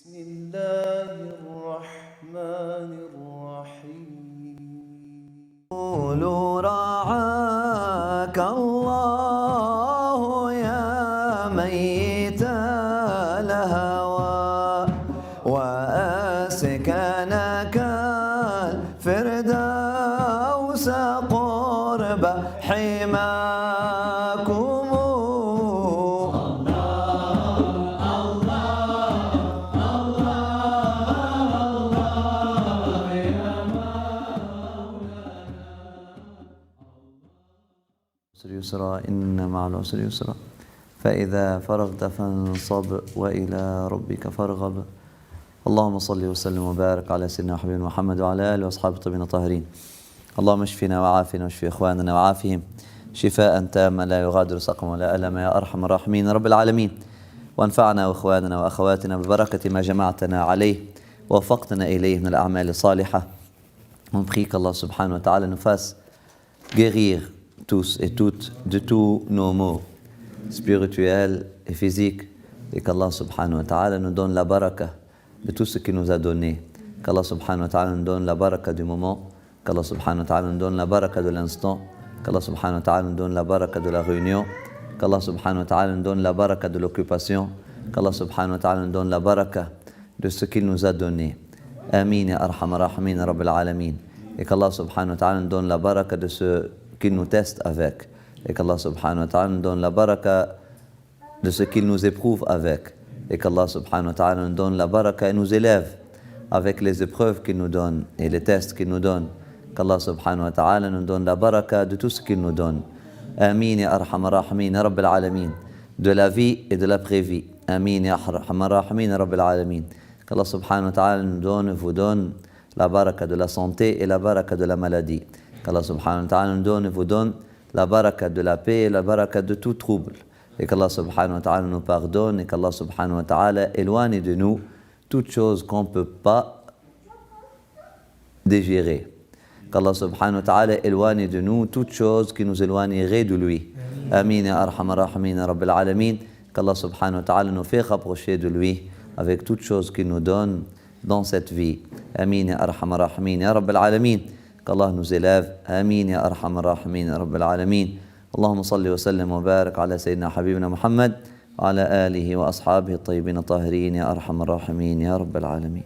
بسم الله الرحمن الرحيم قولوا رعاك الله يا ميت الهوى وأسكنك الفردوس قرب حماكم يسرا إن مع العسر يسرا فإذا فرغت فانصب وإلى ربك فارغب. اللهم صل وسلم وبارك على سيدنا حبيبنا محمد وعلى آله وأصحابه الطيبين الطاهرين. اللهم اشفنا وعافنا واشف إخواننا وعافهم شفاء تاما لا يغادر سقما ولا ألم يا أرحم الراحمين رب العالمين. وانفعنا وإخواننا وأخواتنا ببركة ما جمعتنا عليه ووفقتنا إليه من الأعمال الصالحة. On prie qu'Allah subhanahu wa ta'ala nous fasse guérir tous et toutes de tous nos maux spirituels et physiques et qu'Allah subhanahu wa ta'ala nous donne la baraka de tout ce qu'il nous a donné, qu'Allah subhanahu wa ta'ala nous donne la baraka du moment, qu'Allah subhanahu wa ta'ala nous donne la baraka de l'instant, qu'Allah subhanahu wa ta'ala nous donne la baraka de la réunion, qu'Allah subhanahu wa ta'ala nous donne la baraka de l'occupation, qu'Allah subhanahu wa ta'ala nous donne la baraka de ce qu'il nous a donné. Amin ya arhamar rahimin rabbil alamin. Et qu'Allah subhanahu wa ta'ala nous donne la baraka de ce qu'il nous teste avec, et qu'Allah subhanahu wa ta'ala nous donne la baraka de ce qu'il nous éprouve avec, et qu'Allah subhanahu wa ta'ala nous donne la baraka et nous élève avec les épreuves qu'il nous donne et les tests qu'il nous donne, qu'Allah subhanahu wa ta'ala nous donne la baraka de tout ce qu'il nous donne. Amin ya arhamar rahimin rabbil alamin, de la vie et de l'après-vie. Amin ya arhamar rahimin rabbil alamin. Qu'Allah subhanahu wa ta'ala nous donne, vous donne la baraka de la santé et la baraka de la maladie. Qu'Allah subhanahu wa ta'ala nous donne et vous donne la baraka de la paix et la baraka de tout trouble. Et qu'Allah subhanahu wa ta'ala nous pardonne et qu'Allah subhanahu wa ta'ala éloigne de nous toutes choses qu'on ne peut pas digérer. Qu'Allah subhanahu wa ta'ala éloigne de nous toutes choses qui nous éloigneraient de lui. Amin ya arhamar rahimin rabbil alamin. Qu'Allah subhanahu wa ta'ala nous fait rapprocher de lui avec toutes choses qu'il nous donne dans cette vie. Amin ya arhamar rahimin ya rabbil alamin. qu'Allah nous élève. Amin ya arhamar rahimin rabbil alamin. اللهم صل وسلم وبارك على سيدنا حبيبنا محمد وعلى آله وأصحابه الطيبين الطاهرين يا أرحم الراحمين يا رب العالمين.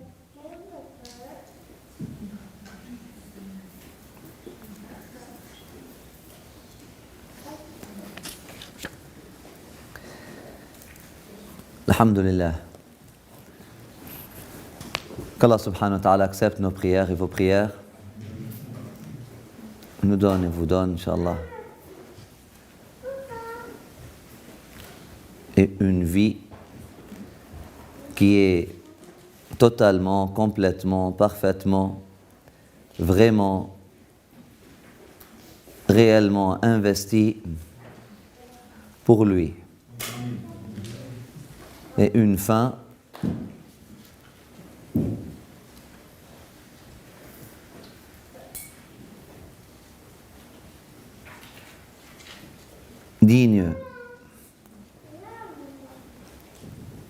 Alhamdulillah. Qu'Allah subhanahu wa ta'ala accepte nos prières et vos prières, nous donne et vous donne, Inch'Allah, et une vie qui est totalement, complètement, parfaitement, vraiment, réellement investie pour lui. Et une fin digne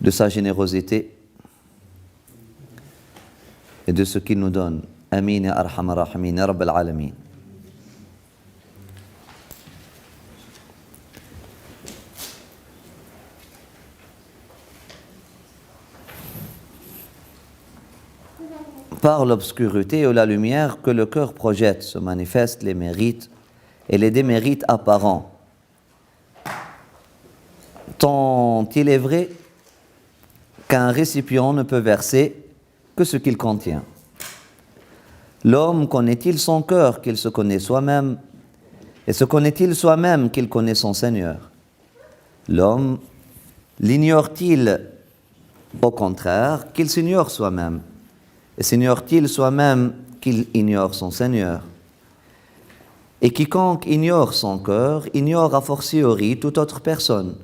de sa générosité et de ce qu'il nous donne. Amin ya arhamar rahimin ya rabbil alamin. Par l'obscurité ou la lumière que le cœur projette se manifestent les mérites et les démérites apparents. Tant il est vrai qu'un récipient ne peut verser que ce qu'il contient. L'homme connaît-il son cœur qu'il se connaît soi-même, et se connaît-il soi-même qu'il connaît son Seigneur? L'homme l'ignore-t-il au contraire qu'il s'ignore soi-même, et s'ignore-t-il soi-même qu'il ignore son Seigneur? Et quiconque ignore son cœur ignore a fortiori toute autre personne.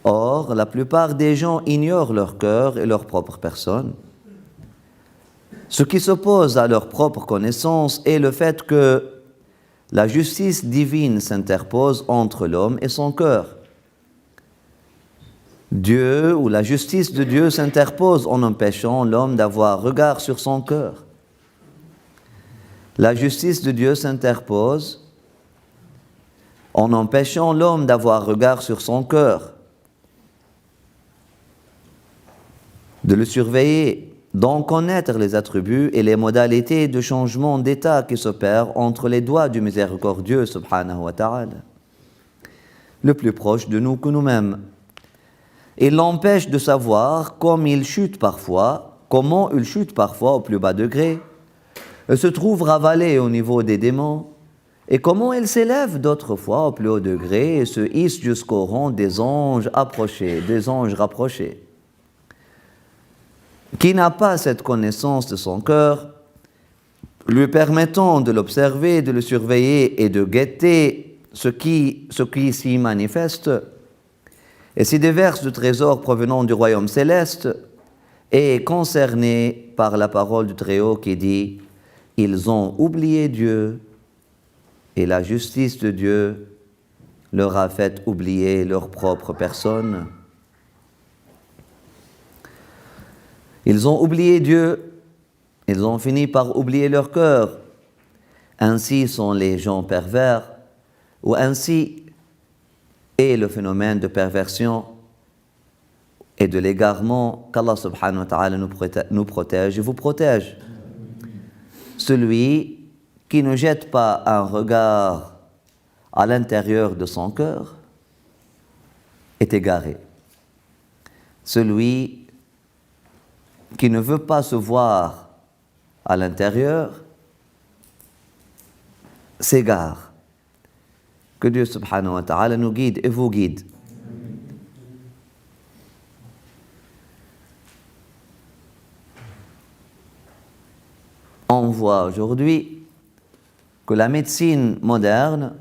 Or, la plupart des gens ignorent leur cœur et leur propre personne. Ce qui s'oppose à leur propre connaissance est le fait que la justice divine s'interpose entre l'homme et son cœur. Dieu ou la justice de Dieu s'interpose en empêchant l'homme d'avoir regard sur son cœur. La justice de Dieu s'interpose en empêchant l'homme d'avoir regard sur son cœur, de le surveiller, d'en connaître les attributs et les modalités de changement d'état qui s'opèrent entre les doigts du miséricordieux subhanahu wa ta'ala, le plus proche de nous que nous-mêmes. Il l'empêche de savoir comment il chute parfois au plus bas degré, se trouve ravalé au niveau des démons, et comment il s'élève d'autres fois au plus haut degré et se hisse jusqu'au rang des anges rapprochés. Qui n'a pas cette connaissance de son cœur, lui permettant de l'observer, de le surveiller et de guetter ce qui s'y manifeste, et s'y déverse de trésors provenant du royaume céleste, est concerné par la parole du Très-Haut qui dit « Ils ont oublié Dieu, et la justice de Dieu leur a fait oublier leur propre personne. » Ils ont oublié Dieu, ils ont fini par oublier leur cœur. Ainsi sont les gens pervers, ou ainsi est le phénomène de perversion et de l'égarement qu'Allah subhanahu wa ta'ala nous protège et vous protège. Celui qui ne jette pas un regard à l'intérieur de son cœur est égaré. Celui qui ne veut pas se voir à l'intérieur s'égare. Que Dieu subhanahu wa ta'ala nous guide et vous guide. On voit aujourd'hui que la médecine moderne,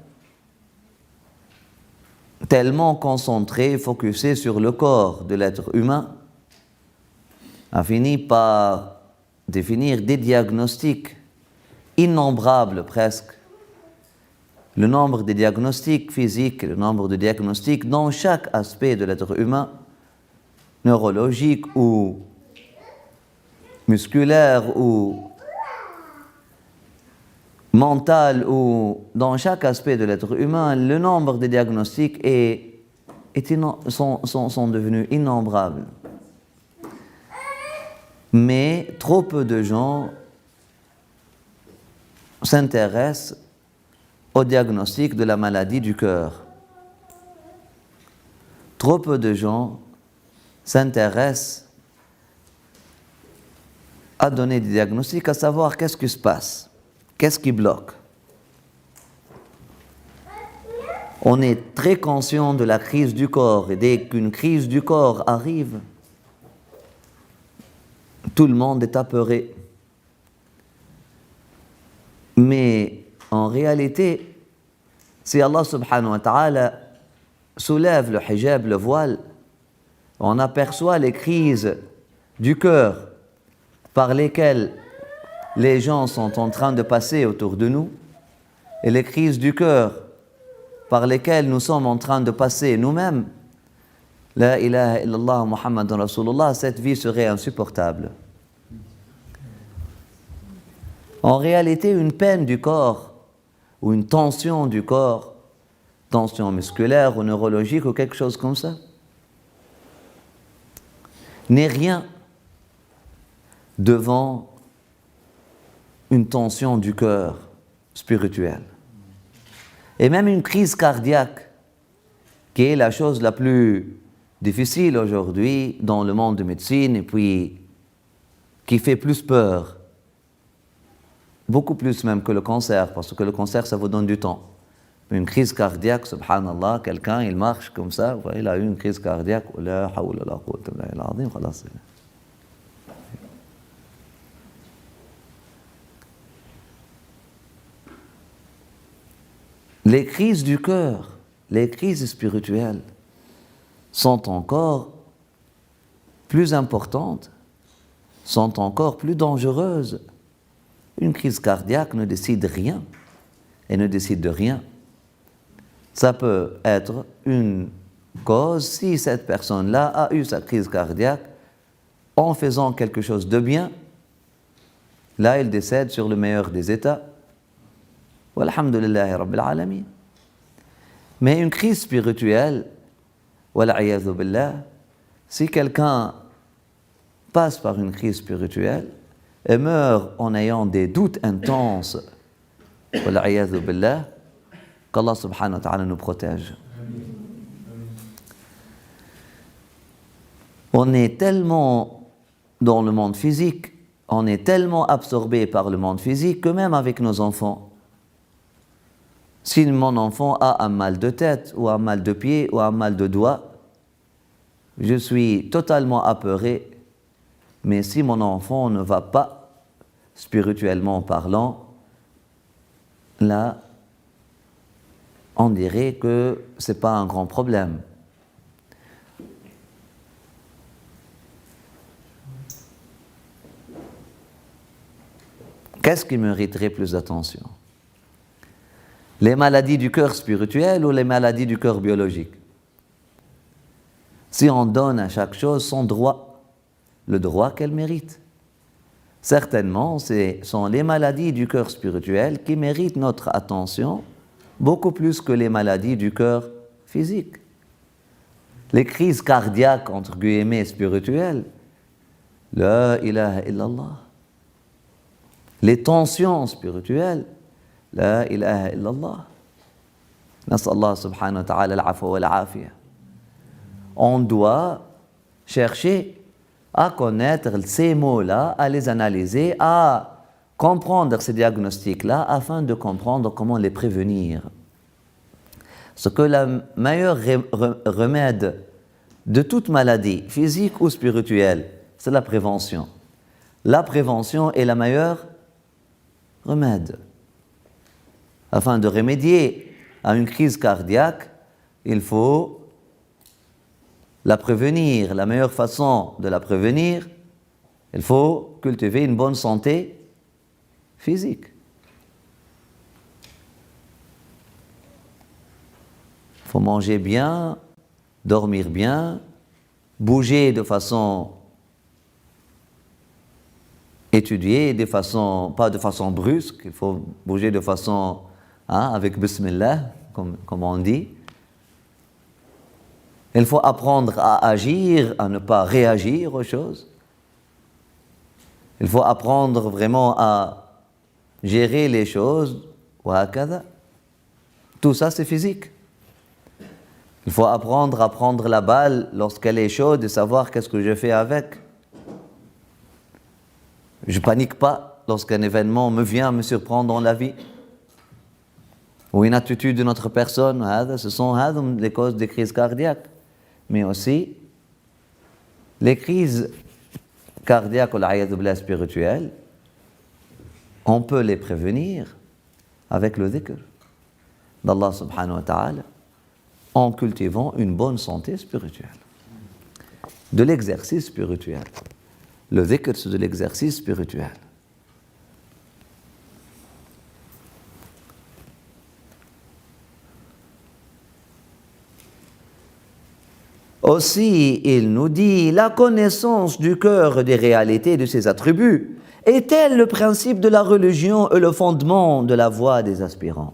tellement concentrée, focusée sur le corps de l'être humain, a fini par définir des diagnostics innombrables presque. Le nombre de diagnostics physiques, le nombre de diagnostics dans chaque aspect de l'être humain, neurologique ou musculaire ou mental ou dans chaque aspect de l'être humain, le nombre de diagnostics sont devenus innombrables. Mais trop peu de gens s'intéressent au diagnostic de la maladie du cœur. Trop peu de gens s'intéressent à donner des diagnostics, à savoir qu'est-ce qui se passe, qu'est-ce qui bloque. On est très conscient de la crise du corps, et dès qu'une crise du corps arrive, tout le monde est apeuré. Mais en réalité, si Allah subhanahu wa ta'ala soulève le hijab, le voile, on aperçoit les crises du cœur par lesquelles les gens sont en train de passer autour de nous, et les crises du cœur par lesquelles nous sommes en train de passer nous-mêmes. La ilaha illallah Muhammadun Rasulullah, cette vie serait insupportable. En réalité, une peine du corps ou une tension du corps, tension musculaire ou neurologique ou quelque chose comme ça, n'est rien devant une tension du cœur spirituel. Et même une crise cardiaque, qui est la chose la plus difficile aujourd'hui dans le monde de médecine et puis qui fait plus peur, beaucoup plus même que le cancer, parce que le cancer ça vous donne du temps. Une crise cardiaque, subhanallah, quelqu'un il marche comme ça, il a eu une crise cardiaque, la hawla la quwwata illa billah al-azim, khalas. Les crises du cœur, les crises spirituelles sont encore plus importantes, sont encore plus dangereuses. Une crise cardiaque ne décide rien et ne décide de rien. Ça peut être une cause si cette personne-là a eu sa crise cardiaque en faisant quelque chose de bien. Là, il décède sur le meilleur des états. Walhamdulillahi Rabbil Alamin. Mais une crise spirituelle, wal'ayadhu billah, si quelqu'un passe par une crise spirituelle et meurt en ayant des doutes intenses, wal'ayadhu billah, qu'Allah subhanahu wa ta'ala nous protège. On est tellement dans le monde physique, on est tellement absorbé par le monde physique que même avec nos enfants, si mon enfant a un mal de tête ou un mal de pied ou un mal de doigt, je suis totalement apeuré. Mais si mon enfant ne va pas, spirituellement parlant, là, on dirait que ce n'est pas un grand problème. Qu'est-ce qui mériterait plus d'attention? Les maladies du cœur spirituel ou les maladies du cœur biologique? Si on donne à chaque chose son droit, le droit qu'elle mérite. Certainement, ce sont les maladies du cœur spirituel qui méritent notre attention beaucoup plus que les maladies du cœur physique. Les crises cardiaques, entre guillemets, spirituelles, la ilaha illallah. Les tensions spirituelles, la ilaha illallah. Nas'Allah subhanahu wa ta'ala al-afwa wal-afiyah. On doit chercher à connaître ces mots-là, à les analyser, à comprendre ces diagnostics-là afin de comprendre comment les prévenir. Ce que le meilleur remède de toute maladie, physique ou spirituelle, c'est la prévention. La prévention est la meilleure remède. Afin de remédier à une crise cardiaque, il faut la prévenir. La meilleure façon de la prévenir, il faut cultiver une bonne santé physique. Il faut manger bien, dormir bien, bouger de façon étudiée, pas de façon brusque, il faut bouger de façon avec Bismillah, comme on dit. Il faut apprendre à agir, à ne pas réagir aux choses. Il faut apprendre vraiment à gérer les choses, tout ça c'est physique. Il faut apprendre à prendre la balle lorsqu'elle est chaude et savoir qu'est-ce que je fais avec. Je ne panique pas lorsqu'un événement me vient me surprendre dans la vie. Ou une attitude de notre personne, ce sont les causes des crises cardiaques. Mais aussi, les crises cardiaques ou l'ayadou spirituelles, on peut les prévenir avec le dhikr d'Allah subhanahu wa ta'ala en cultivant une bonne santé spirituelle. De l'exercice spirituel. Le dhikr, c'est de l'exercice spirituel. Aussi, il nous dit, la connaissance du cœur des réalités de ses attributs est-elle le principe de la religion et le fondement de la voie des aspirants?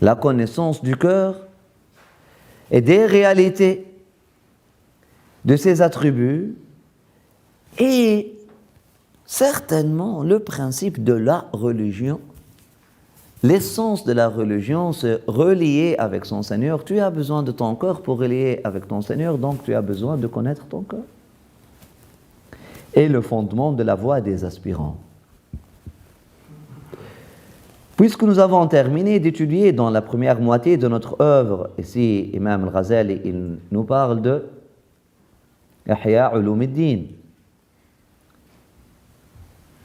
La connaissance du cœur et des réalités de ses attributs est certainement le principe de la religion. L'essence de la religion, c'est relier avec son Seigneur. Tu as besoin de ton corps pour relier avec ton Seigneur, donc tu as besoin de connaître ton corps. Et le fondement de la voie des aspirants. Puisque nous avons terminé d'étudier dans la première moitié de notre œuvre, ici, Imam Al-Ghazali, il nous parle de Ihya Ulum ad-Din.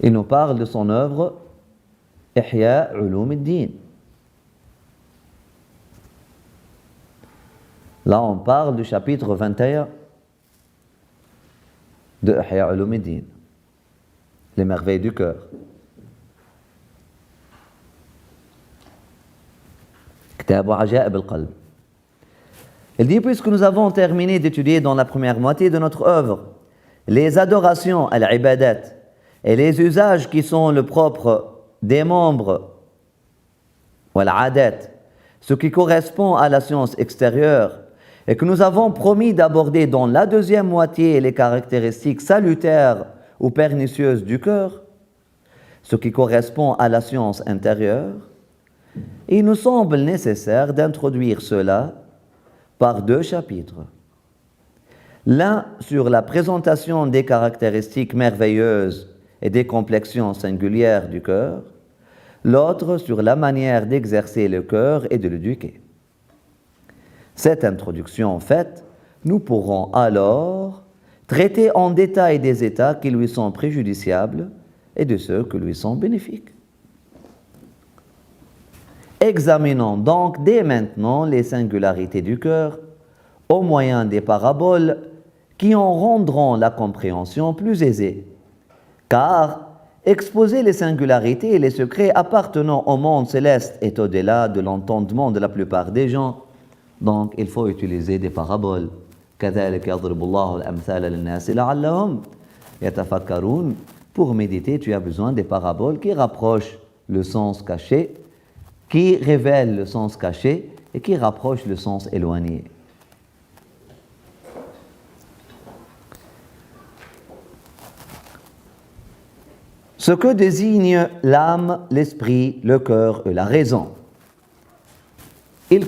Il nous parle de son œuvre Ihya Ulum ad-Din. Là, on parle du chapitre 21 de Ihya Ulum ad-Din, les merveilles du cœur. كتاب عجائب القلب. Il dit, puisque nous avons terminé d'étudier dans la première moitié de notre œuvre les adorations, al-ibadat, et les usages qui sont le propre des membres, wal-adat, ce qui correspond à la science extérieure, et que nous avons promis d'aborder dans la deuxième moitié les caractéristiques salutaires ou pernicieuses du cœur, ce qui correspond à la science intérieure, il nous semble nécessaire d'introduire cela par 2 chapitres. L'un sur la présentation des caractéristiques merveilleuses et des complexions singulières du cœur, l'autre sur la manière d'exercer le cœur et de l'éduquer. Cette introduction faite, nous pourrons alors traiter en détail des états qui lui sont préjudiciables et de ceux qui lui sont bénéfiques. Examinons donc dès maintenant les singularités du cœur au moyen des paraboles qui en rendront la compréhension plus aisée, car exposer les singularités et les secrets appartenant au monde céleste est au-delà de l'entendement de la plupart des gens. Donc, il faut utiliser des paraboles. كذلك يضرب الله الأمثال للناس لعلهم يتفكرون. Pour méditer, tu as besoin des paraboles qui rapprochent le sens caché, qui révèlent le sens caché et qui rapprochent le sens éloigné. Ce que désigne l'âme, l'esprit, le cœur et la raison. Il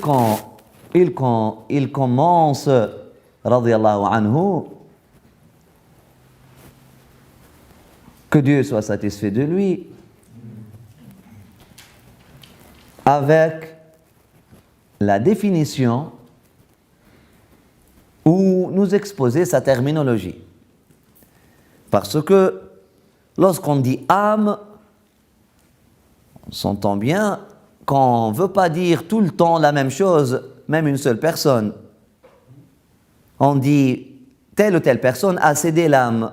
commence, radiyallahu anhu, que Dieu soit satisfait de lui, avec la définition où nous exposer sa terminologie. Parce que lorsqu'on dit âme, on s'entend bien qu'on ne veut pas dire tout le temps la même chose, même une seule personne. On dit telle ou telle personne a cédé l'âme.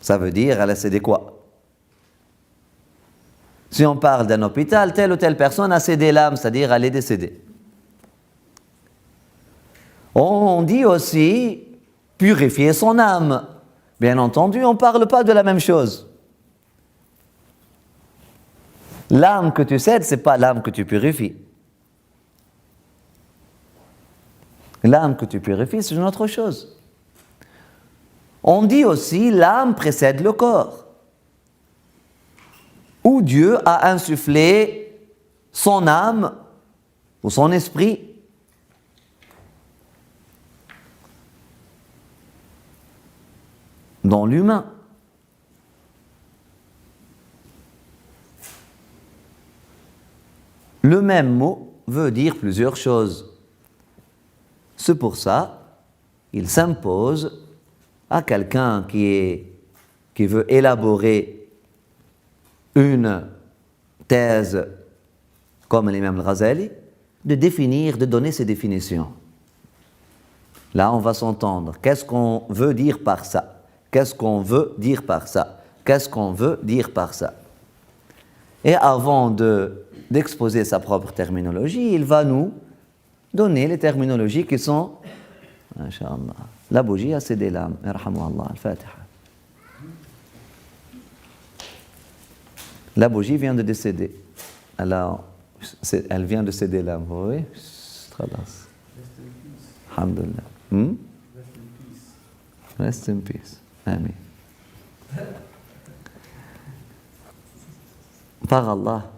Ça veut dire elle a cédé quoi? Si on parle d'un hôpital, telle ou telle personne a cédé l'âme, c'est-à-dire elle est décédée. On dit aussi purifier son âme. Bien entendu, on ne parle pas de la même chose. L'âme que tu cèdes, ce n'est pas l'âme que tu purifies. L'âme que tu purifies, c'est une autre chose. On dit aussi l'âme précède le corps, où Dieu a insufflé son âme ou son esprit. Dans l'humain. Le même mot veut dire plusieurs choses. C'est pour ça il s'impose à quelqu'un qui veut élaborer une thèse comme l'imam al-Ghazali, de définir, de donner ses définitions. Là, on va s'entendre. Qu'est-ce qu'on veut dire par ça? Qu'est-ce qu'on veut dire par ça? Qu'est-ce qu'on veut dire par ça? Et avant d'exposer sa propre terminologie, il va nous donner les terminologies qui sont, Inch'Allah, la bougie a cédé l'âme. Irhamu Allah, al-Fatiha. La bougie vient de décéder. Alors, elle vient de céder l'âme. Vous voyez? Khalas. Alhamdulillah. Rest in peace. Amen. Par Allah,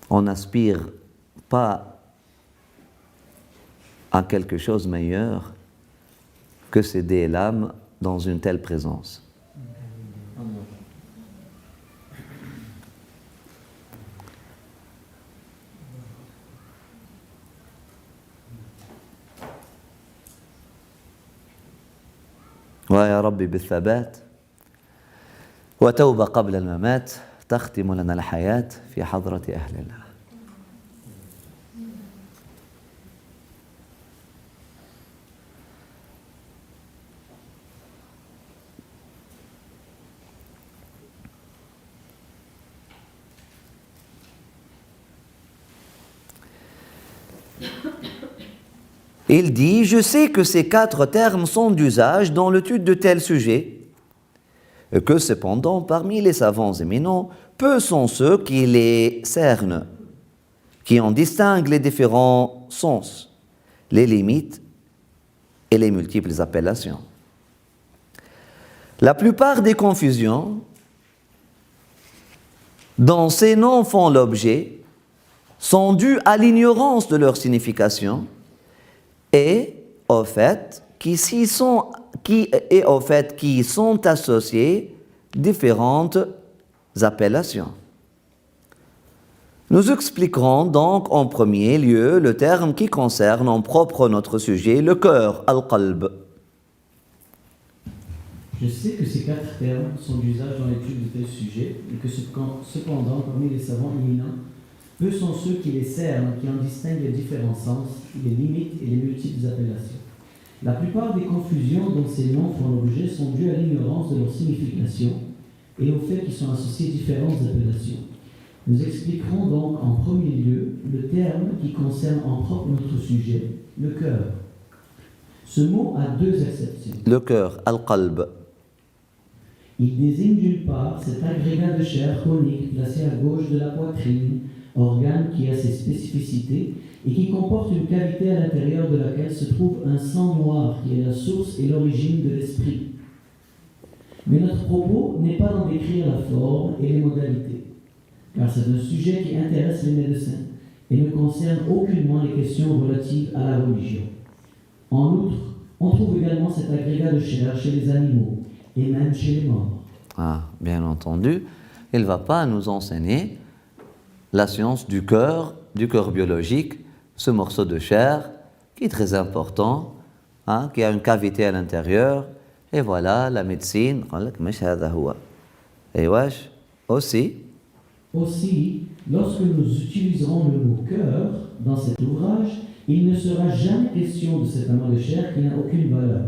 on n'aspire pas à quelque chose de meilleur que céder l'âme dans une telle présence. ويا ربي بالثبات وتوبة قبل الممات تختم لنا الحياة في حضرة أهل الله. Il dit « Je sais que ces 4 termes sont d'usage dans l'étude de tel sujet, et que cependant, parmi les savants éminents, peu sont ceux qui les cernent, qui en distinguent les différents sens, les limites et les multiples appellations. La plupart des confusions dont ces noms font l'objet sont dues à l'ignorance de leur signification et au fait qui sont associées différentes appellations. Nous expliquerons donc en premier lieu le terme qui concerne en propre notre sujet, le cœur, al-qalb. Je sais que ces 4 termes sont d'usage dans l'étude de tel sujet, et que cependant, parmi les savants éminents, peu sont ceux qui les cernent, qui en distinguent les différents sens, les limites et les multiples appellations. La plupart des confusions dont ces noms font l'objet sont dues à l'ignorance de leur signification et au fait qu'ils sont associés différentes appellations. Nous expliquerons donc en premier lieu le terme qui concerne en propre notre sujet, le cœur. Ce mot a 2 acceptions. Le cœur, al-qalb. Il désigne d'une part cet agrégat de chair conique placé à gauche de la poitrine, organe qui a ses spécificités et qui comporte une cavité à l'intérieur de laquelle se trouve un sang noir qui est la source et l'origine de l'esprit. Mais notre propos n'est pas d'en décrire la forme et les modalités, car c'est un sujet qui intéresse les médecins et ne concerne aucunement les questions relatives à la religion. En outre, on trouve également cet agrégat de chair chez les animaux et même chez les morts. Ah, bien entendu, il ne va pas nous enseigner la science du cœur biologique, ce morceau de chair qui est très important, qui a une cavité à l'intérieur, et voilà, la médecine, et wesh, aussi, lorsque nous utiliserons le mot cœur dans cet ouvrage, il ne sera jamais question de cet amas de chair qui n'a aucune valeur.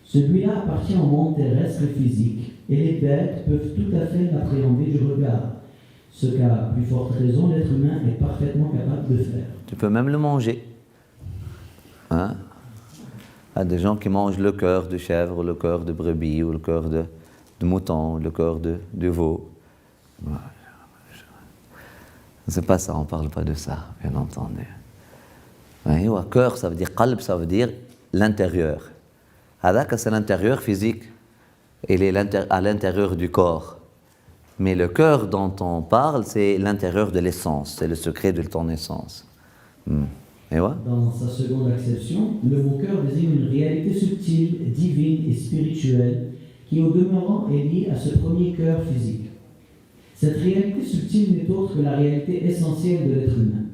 Celui-là appartient au monde terrestre et physique, et les bêtes peuvent tout à fait l'appréhender du regard, ce qu'à plus forte raison l'être humain est parfaitement capable de faire. Tu peux même le manger. Il y a des gens qui mangent le cœur de chèvre, ou le cœur de brebis, ou le cœur de mouton, ou le cœur de veau. C'est pas ça, on ne parle pas de ça, bien entendu. Cœur, ça veut dire qalb, ça veut dire l'intérieur. C'est l'intérieur physique. Il est à l'intérieur du corps. Mais le cœur dont on parle, c'est l'intérieur de l'essence, c'est le secret de ton essence. Dans sa seconde acception, le mot cœur désigne une réalité subtile, divine et spirituelle qui au demeurant est liée à ce premier cœur physique. Cette réalité subtile n'est autre que la réalité essentielle de l'être humain.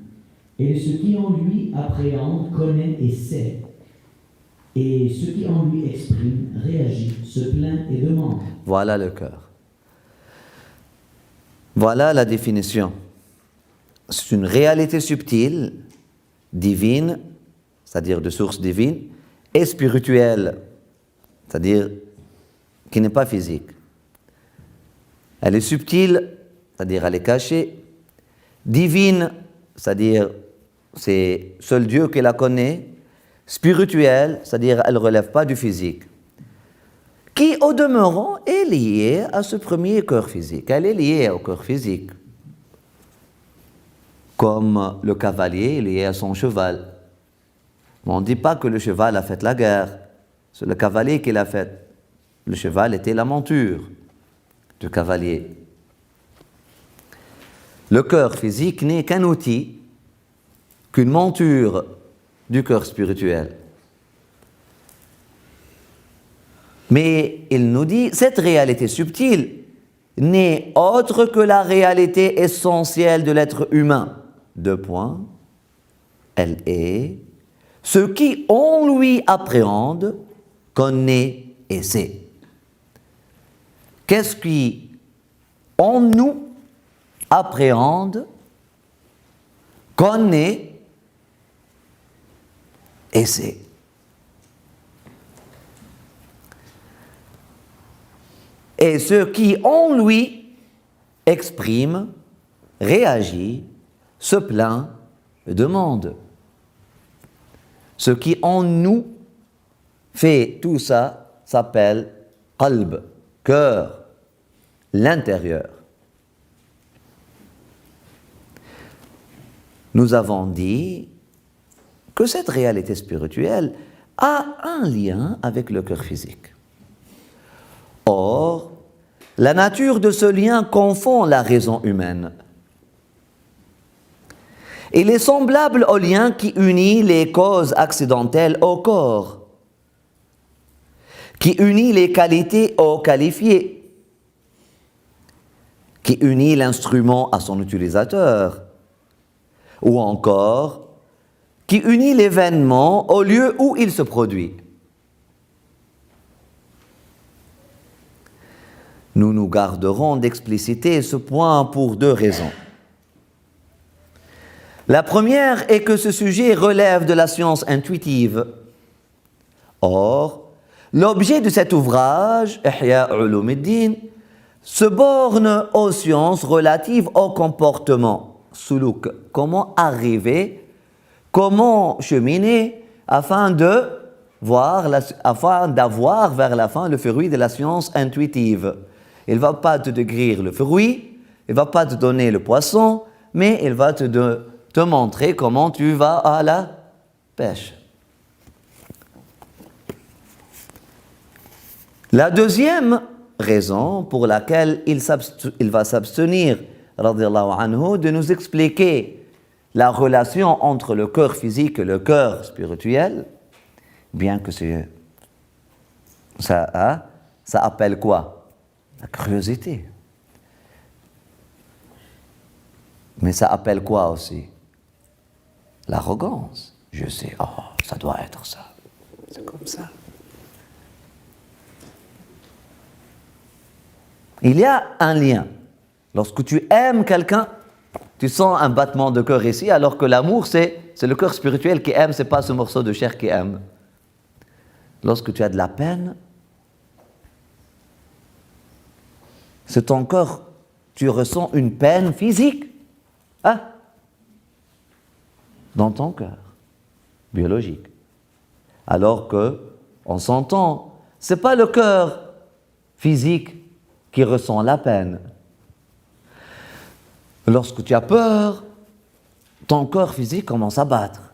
Et ce qui en lui appréhende, connaît et sait. Et ce qui en lui exprime, réagit, se plaint et demande. Voilà le cœur. Voilà la définition. C'est une réalité subtile, divine, c'est-à-dire de source divine, et spirituelle, c'est-à-dire qui n'est pas physique. Elle est subtile, c'est-à-dire elle est cachée, divine, c'est-à-dire c'est seul Dieu qui la connaît, spirituelle, c'est-à-dire elle ne relève pas du physique, qui au demeurant est liée à ce premier cœur physique. Elle est liée au cœur physique, comme le cavalier est lié à son cheval. Mais on ne dit pas que le cheval a fait la guerre, c'est le cavalier qui l'a fait. Le cheval était la monture du cavalier. Le cœur physique n'est qu'un outil, qu'une monture du cœur spirituel. Mais il nous dit, cette réalité subtile n'est autre que la réalité essentielle de l'être humain. 2 points. Elle est ce qui en lui appréhende, connaît et sait. Qu'est-ce qui en nous appréhende, connaît et sait. Et ce qui en lui exprime, réagit, se plaint, demande. Ce qui en nous fait tout ça s'appelle qalb, cœur, l'intérieur. Nous avons dit que cette réalité spirituelle a un lien avec le cœur physique. Or, la nature de ce lien confond la raison humaine. Il est semblable au lien qui unit les causes accidentelles au corps, qui unit les qualités aux qualifiés, qui unit l'instrument à son utilisateur, ou encore qui unit l'événement au lieu où il se produit. Nous nous garderons d'expliciter ce point pour deux raisons. La première est que ce sujet relève de la science intuitive. Or, l'objet de cet ouvrage, Ihya Ulumuddin, se borne aux sciences relatives au comportement, suluk, comment arriver, comment cheminer afin d'avoir vers la fin le fruit de la science intuitive. Il ne va pas te décrire le fruit, il ne va pas te donner le poisson, mais il va te montrer comment tu vas à la pêche. La deuxième raison pour laquelle il va s'abstenir, radiyallahu anhu, de nous expliquer la relation entre le cœur physique et le cœur spirituel, bien que ça appelle quoi? La curiosité. Mais ça appelle quoi aussi? L'arrogance. Je sais, ça doit être ça. C'est comme ça. Il y a un lien. Lorsque tu aimes quelqu'un, tu sens un battement de cœur ici, alors que l'amour, c'est le cœur spirituel qui aime, c'est pas ce morceau de chair qui aime. Lorsque tu as de la peine, c'est ton cœur, tu ressens une peine physique, dans ton cœur, biologique. Alors que, on s'entend, c'est pas le cœur physique qui ressent la peine. Lorsque tu as peur, ton corps physique commence à battre.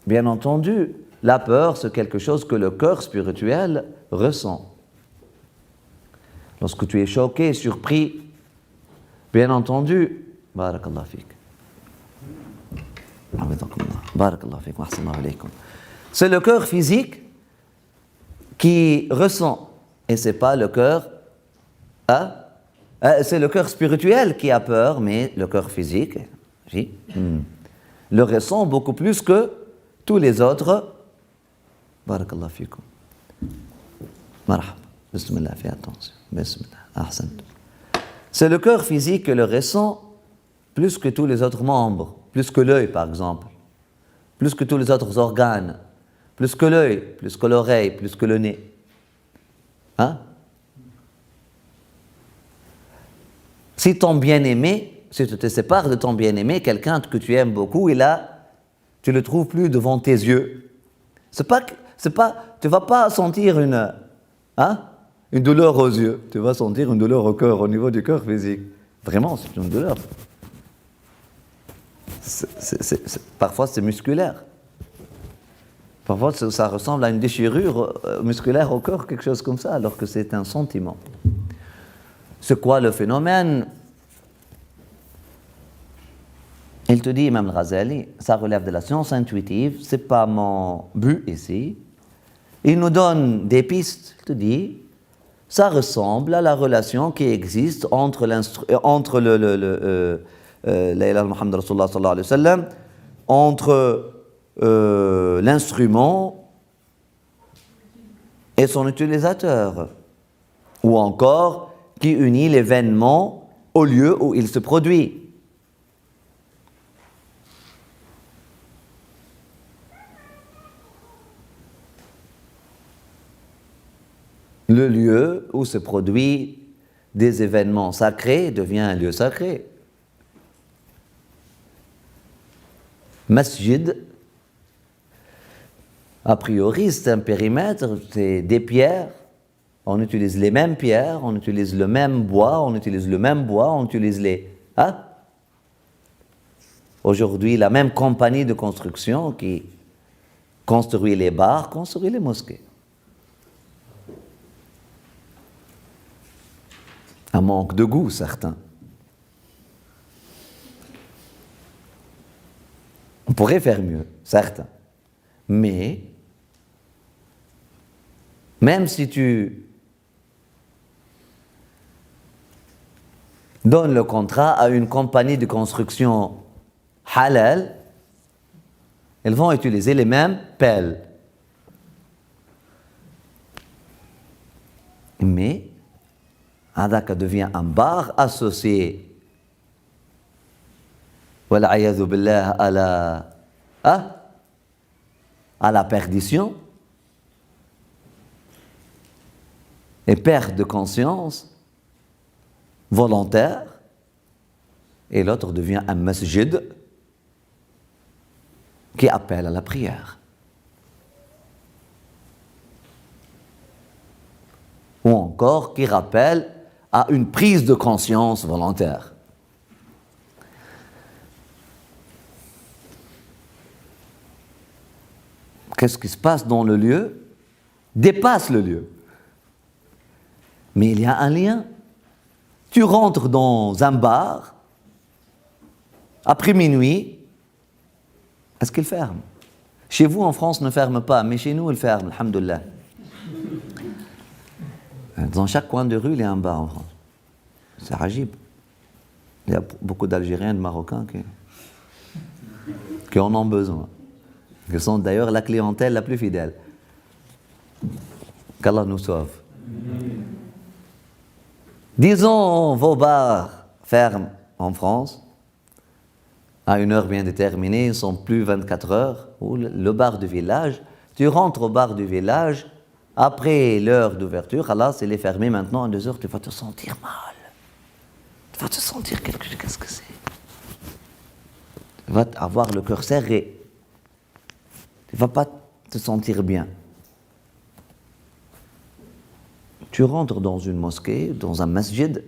Bien entendu, la peur, c'est quelque chose que le cœur spirituel ressent. Lorsque tu es choqué, surpris, bien entendu, barakallahu fik. Barakallahu fik, wa alaykum. C'est le cœur physique qui ressent, et c'est pas le cœur, c'est le cœur spirituel qui a peur, mais le cœur physique, le ressent beaucoup plus que tous les autres. Barakallahu fikum. Marhaba. Bismillah, fais attention. Bismillah. Ahsan. C'est le cœur physique qui le ressent plus que tous les autres membres, plus que l'œil par exemple, plus que tous les autres organes, plus que l'œil, plus que l'oreille, plus que le nez. Si ton bien-aimé, si tu te sépares de ton bien-aimé, quelqu'un que tu aimes beaucoup, et là, tu le trouves plus devant tes yeux. Tu vas pas sentir une douleur aux yeux. Tu vas sentir une douleur au cœur, au niveau du cœur physique. Vraiment, c'est une douleur. Parfois, c'est musculaire. Parfois, ça ressemble à une déchirure musculaire au cœur, quelque chose comme ça, alors que c'est un sentiment. C'est quoi le phénomène? Il te dit, Imam Al-Ghazali, ça relève de la science intuitive, c'est pas mon but ici. Il nous donne des pistes, il te dit, ça ressemble à la relation qui existe entre la ilaha Muhammad Rasulullah sallallahu alayhi wa sallam, entre l'instrument et son utilisateur, ou encore qui unit l'événement au lieu où il se produit. Le lieu où se produit des événements sacrés devient un lieu sacré. Masjid, A priori, c'est un périmètre, c'est des pierres. On utilise les mêmes pierres, on utilise le même bois, on utilise le même bois, on utilise les... Hein? Aujourd'hui, la même compagnie de construction qui construit les bars, construit les mosquées. Un manque de goût, certain. On pourrait faire mieux, certain. Mais, même si tu donnes le contrat à une compagnie de construction halal, ils vont utiliser les mêmes pelles. Mais, Adaka devient un bar associé والعياذ بالله à la perdition et perte de conscience volontaire, et l'autre devient un masjid qui appelle à la prière. Ou encore qui rappelle à une prise de conscience volontaire. Qu'est-ce qui se passe dans le lieu dépasse le lieu. Mais il y a un lien. Tu rentres dans un bar, après minuit, est-ce qu'il ferme? Chez vous, en France, ne ferme pas, mais chez nous, il ferme, alhamdoulilah. Dans chaque coin de rue, il y a un bar en France. C'est ragib. Il y a beaucoup d'Algériens et de Marocains qui en ont besoin. Qui sont d'ailleurs la clientèle la plus fidèle. Qu'Allah nous sauve. Disons, vos bars ferment en France à une heure bien déterminée, ils ne sont plus 24 heures, ou le bar du village, tu rentres au bar du village, après l'heure d'ouverture, Allah, s'il est fermé maintenant à 2 heures, tu vas te sentir mal. Tu vas te sentir quelque chose, qu'est-ce que c'est? Tu vas avoir le cœur serré. Tu ne vas pas te sentir bien. Tu rentres dans une mosquée, dans un masjid,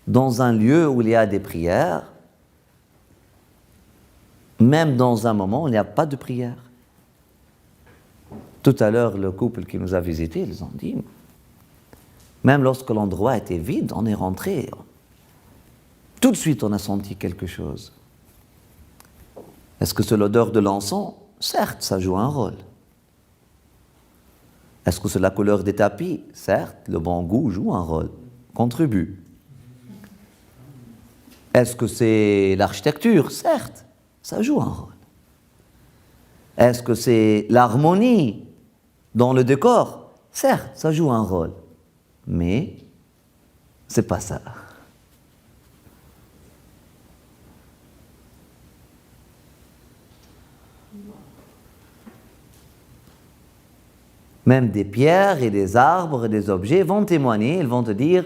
dans un lieu où il y a des prières, même dans un moment où il n'y a pas de prière. Tout à l'heure, le couple qui nous a visités, ils ont dit, même lorsque l'endroit était vide, on est rentré. Tout de suite, on a senti quelque chose. Est-ce que c'est l'odeur de l'encens? Certes, ça joue un rôle. Est-ce que c'est la couleur des tapis? Certes, le bon goût joue un rôle, contribue. Est-ce que c'est l'architecture? Certes, ça joue un rôle. Est-ce que c'est l'harmonie dans le décor? Certes, ça joue un rôle. Mais c'est pas ça. Même des pierres et des arbres et des objets vont témoigner, ils vont te dire,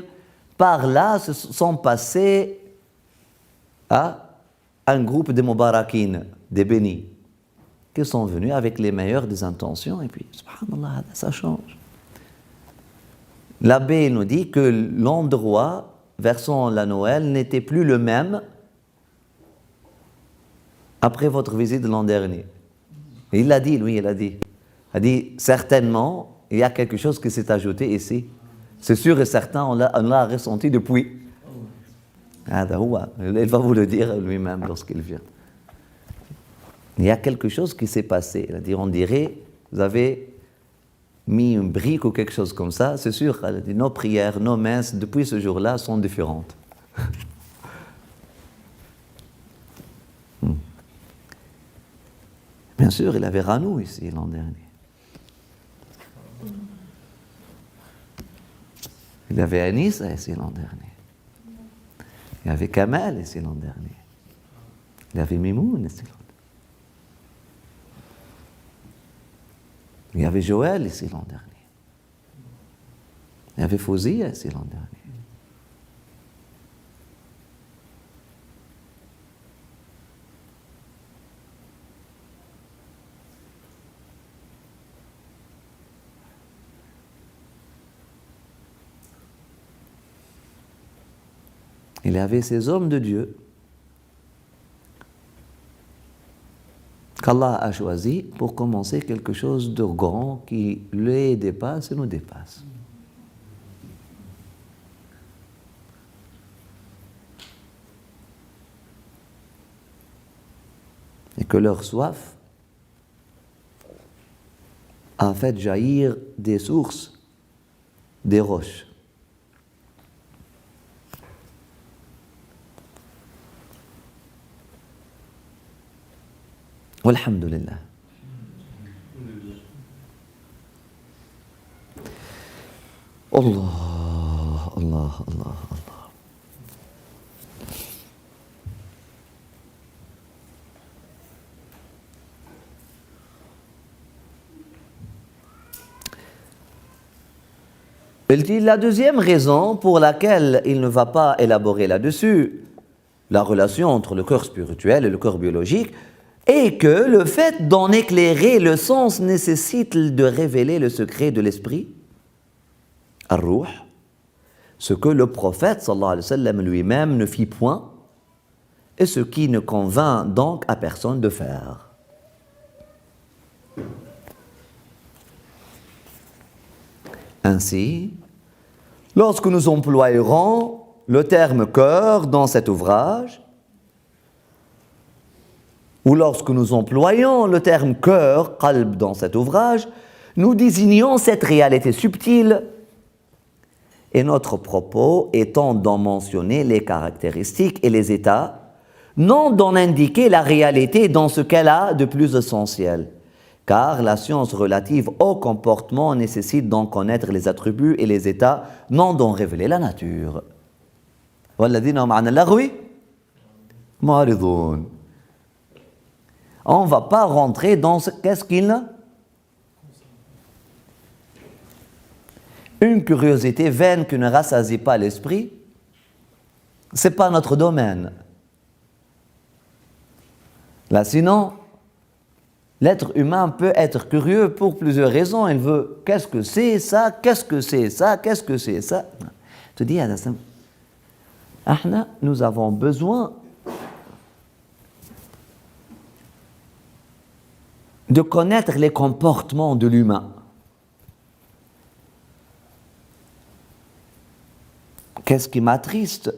par là se sont passés un groupe de Mubarakines, des bénis, qui sont venus avec les meilleures des intentions, et puis, subhanallah, ça change. L'abbé nous dit que l'endroit, versant la Noël, n'était plus le même après votre visite de l'an dernier. Et il l'a dit, lui, il a dit. Il a dit, certainement, il y a quelque chose qui s'est ajouté ici. C'est sûr et certain, on l'a ressenti depuis. Il va vous le dire lui-même lorsqu'il vient. Il y a quelque chose qui s'est passé. Il a dit, on dirait, vous avez mis une brique ou quelque chose comme ça. C'est sûr, il a dit, nos prières, nos messes, depuis ce jour-là, sont différentes. Bien sûr, il avait Ranou ici l'an dernier. Il y avait Anissa ici l'an dernier. Il y avait Kamal ici l'an dernier. Il y avait Mimoun ici l'an dernier. Il y avait Joël ici l'an dernier. Il y avait Fouzia ici l'an dernier. il y avait ces hommes de Dieu qu'Allah a choisi pour commencer quelque chose de grand qui les dépasse et nous dépasse. Et que leur soif a fait jaillir des sources, des roches. Walhamdulillah. Allah, Allah, Allah, Allah. Il dit la deuxième raison pour laquelle il ne va pas élaborer là-dessus la relation entre le corps spirituel et le corps biologique est que le fait d'en éclairer le sens nécessite de révéler le secret de l'esprit, ar-ruh, ce que le prophète sallallahu alayhi wa sallam lui-même ne fit point et ce qui ne convint donc à personne de faire. Ainsi, lorsque nous employerons le terme cœur dans cet ouvrage, ou lorsque nous employons le terme cœur, qalb, dans cet ouvrage, nous désignons cette réalité subtile et notre propos étant d'en mentionner les caractéristiques et les états, non d'en indiquer la réalité dans ce qu'elle a de plus essentiel. Car la science relative au comportement nécessite d'en connaître les attributs et les états, non d'en révéler la nature. وَالَّذِينَ هُمْ عَنِ اللَّغْوِ مُعْرِضُونَ. On ne va pas rentrer dans qu'est-ce qu'il a. Une curiosité vaine qui ne rassasie pas l'esprit, ce n'est pas notre domaine. Là, sinon, l'être humain peut être curieux pour plusieurs raisons. Il veut, qu'est-ce que c'est ça? Qu'est-ce que c'est ça? Qu'est-ce que c'est ça? Tu dis, nous avons besoin de connaître les comportements de l'humain. Qu'est-ce qui m'attriste?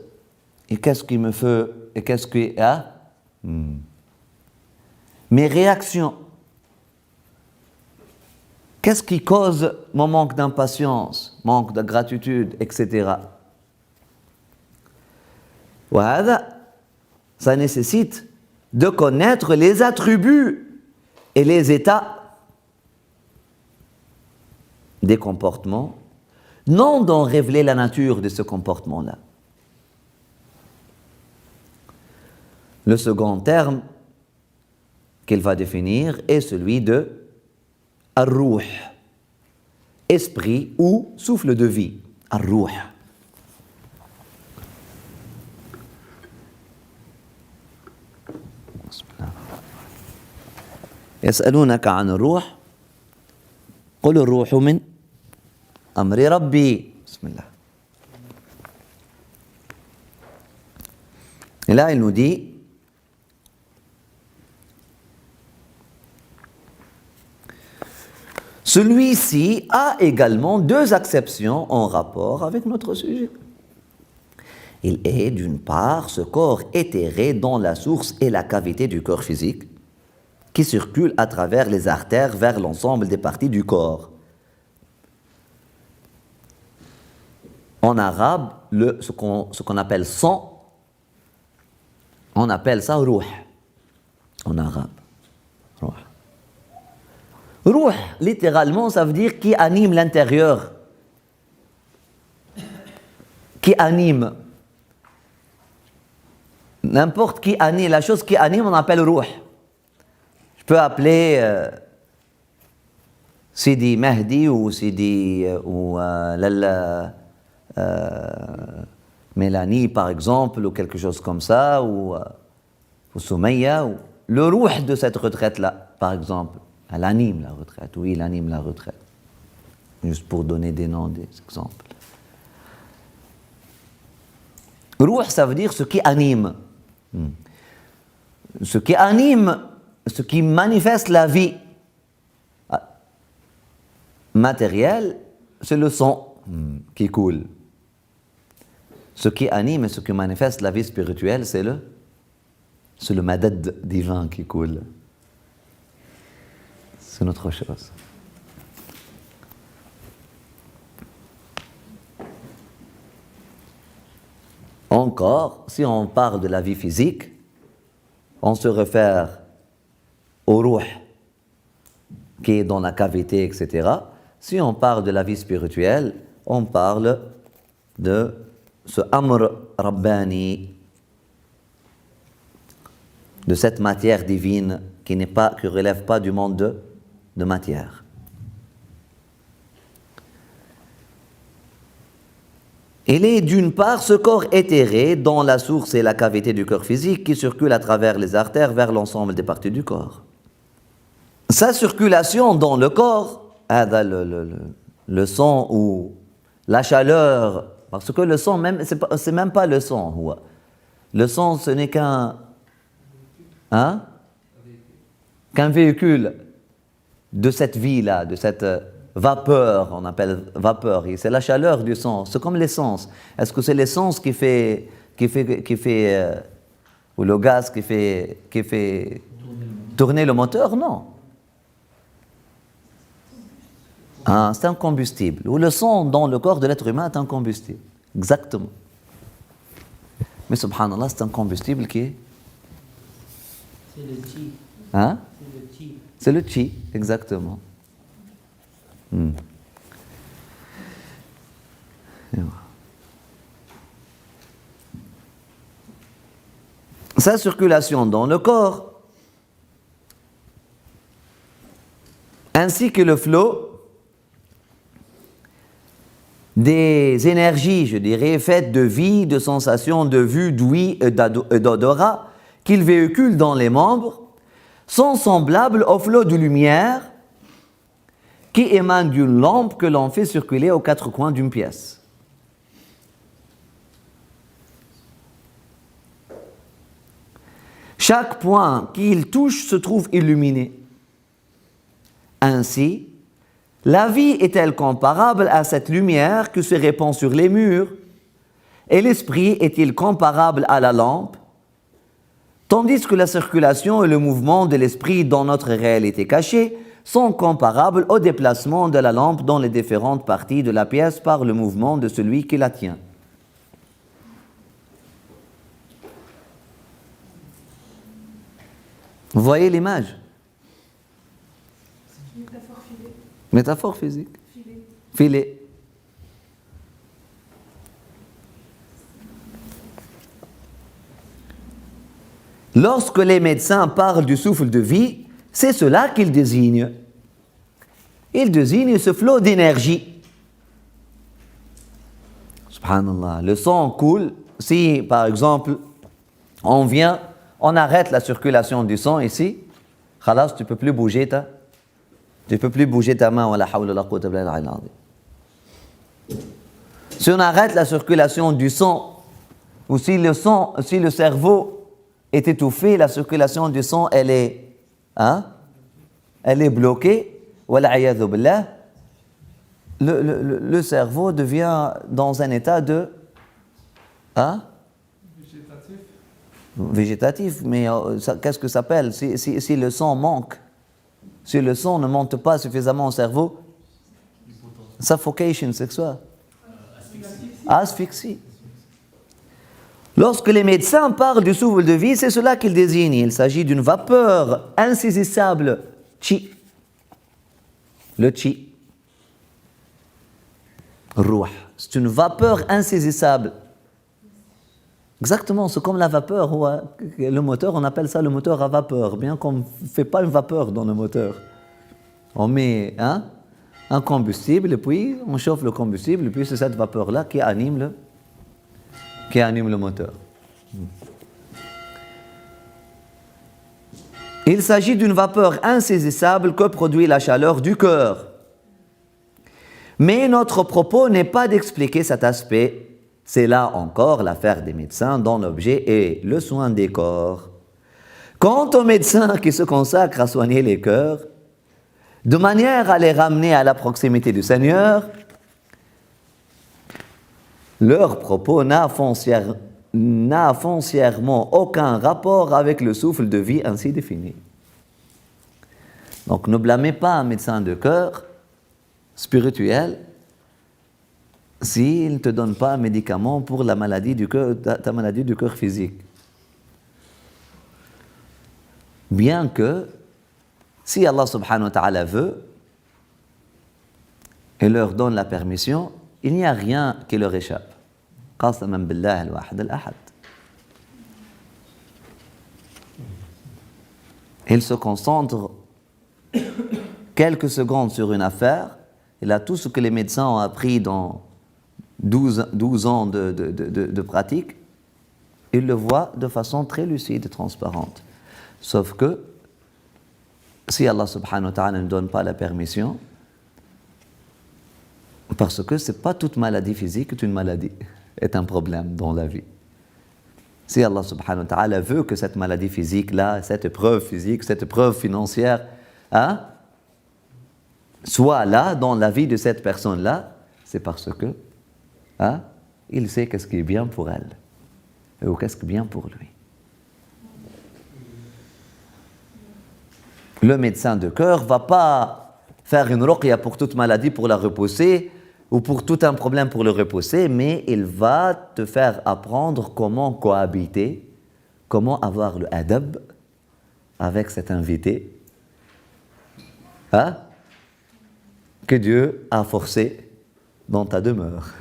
Et qu'est-ce qui me fait? Et qu'est-ce qui... Mes réactions. Qu'est-ce qui cause mon manque d'impatience, manque de gratitude, etc. Ça nécessite de connaître les attributs et les états des comportements, non d'en révéler la nature de ce comportement-là. Le second terme qu'il va définir est celui de ar-ruh, esprit ou souffle de vie, ar-ruh. يسألونك عن الروح قل الروح من أمر ربي بسم الله. Et là il nous dit celui-ci a également deux acceptions en rapport avec notre sujet. Il est d'une part ce corps éthéré dont la source est la cavité du corps physique qui circule à travers les artères vers l'ensemble des parties du corps. En arabe, ce qu'on appelle sang, on appelle ça ruh, en arabe. Ruh. Ruh, littéralement, ça veut dire qui anime l'intérieur, qui anime. N'importe qui anime, la chose qui anime, on appelle ruh. Je peux appeler Sidi Mahdi ou Sidi ou Lalla Mélanie par exemple ou quelque chose comme ça ou Soumeya ou le ruh de cette retraite là par exemple, elle anime la retraite, oui il anime la retraite, juste pour donner des noms, des exemples. Ruh, ça veut dire ce qui anime. Ce qui anime, ce qui manifeste la vie matérielle, c'est le sang qui coule. Ce qui anime et ce qui manifeste la vie spirituelle, c'est le madad divin qui coule. C'est une autre chose. Encore, si on parle de la vie physique, on se réfère au ruh qui est dans la cavité, etc. Si on parle de la vie spirituelle, on parle de ce amr rabbani, de cette matière divine qui ne relève pas du monde de matière. Il est d'une part ce corps éthéré dont la source est la cavité du corps physique qui circule à travers les artères vers l'ensemble des parties du corps. Sa circulation dans le corps, le sang ou la chaleur, parce que le sang, c'est même pas le sang. Le sang, ce n'est qu'un véhicule de cette vie-là, de cette vapeur, on appelle vapeur. C'est la chaleur du sang. C'est comme l'essence. Est-ce que c'est l'essence qui fait ou le gaz qui fait tourner le moteur? Non. C'est un combustible. Ou le sang dans le corps de l'être humain est un combustible. Exactement. Mais subhanallah, c'est un combustible qui est... C'est le chi. C'est le chi. C'est le chi, exactement. Sa circulation dans le corps, ainsi que le flot des énergies, je dirais, faites de vie, de sensations, de vue, d'ouïe et d'odorat qu'il véhicule dans les membres, sont semblables au flot de lumière qui émane d'une lampe que l'on fait circuler aux quatre coins d'une pièce. Chaque point qu'il touche se trouve illuminé. Ainsi, la vie est-elle comparable à cette lumière qui se répand sur les murs, et l'esprit est-il comparable à la lampe, tandis que la circulation et le mouvement de l'esprit dans notre réalité cachée sont comparables au déplacement de la lampe dans les différentes parties de la pièce par le mouvement de celui qui la tient. Vous voyez l'image? C'est une métaphore filée. Métaphore physique. Filée. Filet. Lorsque les médecins parlent du souffle de vie, c'est cela qu'ils désignent. Ils désignent ce flot d'énergie. Subhanallah, le sang coule. Si, par exemple, on arrête la circulation du sang ici, khalas, tu ne peux plus bouger ta main. Wala hawla wala quwwata illa billah. Si on arrête la circulation du sang, ou si le cerveau est étouffé, la circulation du sang, elle est bloquée, wal'iyadhu billah, le cerveau devient dans un état de végétatif, mais qu'est-ce que ça s'appelle si le sang manque, si le sang ne monte pas suffisamment au cerveau, suffocation, c'est quoi? Asphyxie. Lorsque les médecins parlent du souffle de vie, c'est cela qu'ils désignent. Il s'agit d'une vapeur insaisissable, chi. Le chi. Ruh. C'est une vapeur insaisissable. Exactement, c'est comme la vapeur. Le moteur, on appelle ça le moteur à vapeur, bien qu'on ne fait pas une vapeur dans le moteur. On met un combustible, et puis on chauffe le combustible, et puis c'est cette vapeur-là qui anime le moteur. Il s'agit d'une vapeur insaisissable que produit la chaleur du cœur. Mais notre propos n'est pas d'expliquer cet aspect c'est là encore l'affaire des médecins dont l'objet est le soin des corps. Quant aux médecins qui se consacrent à soigner les cœurs, de manière à les ramener à la proximité du Seigneur, leur propos n'a foncièrement aucun rapport avec le souffle de vie ainsi défini. Donc ne blâmez pas un médecin de cœur spirituel s'il ne te donne pas un médicament pour la maladie du cœur, ta maladie du cœur physique. Bien que, si Allah subhanahu wa ta'ala veut et leur donne la permission, il n'y a rien qui leur échappe. Qasaman billah al-wahid al-ahad. Il se concentre quelques secondes sur une affaire, il a tout ce que les médecins ont appris dans 12 ans de pratique, il le voit de façon très lucide et transparente. Sauf que, si Allah subhanahu wa ta'ala ne donne pas la permission, parce que ce n'est pas toute maladie physique est une maladie, est un problème dans la vie. Si Allah subhanahu wa ta'ala veut que cette maladie physique-là, cette épreuve physique, cette épreuve financière, soit là dans la vie de cette personne-là, c'est parce que il sait qu'est-ce qui est bien pour elle ou qu'est-ce qui est bien pour lui. Le médecin de cœur ne va pas faire une ruqya pour toute maladie pour la repousser ou pour tout un problème pour le repousser, mais il va te faire apprendre comment cohabiter, comment avoir le adab avec cet invité que Dieu a forcé dans ta demeure.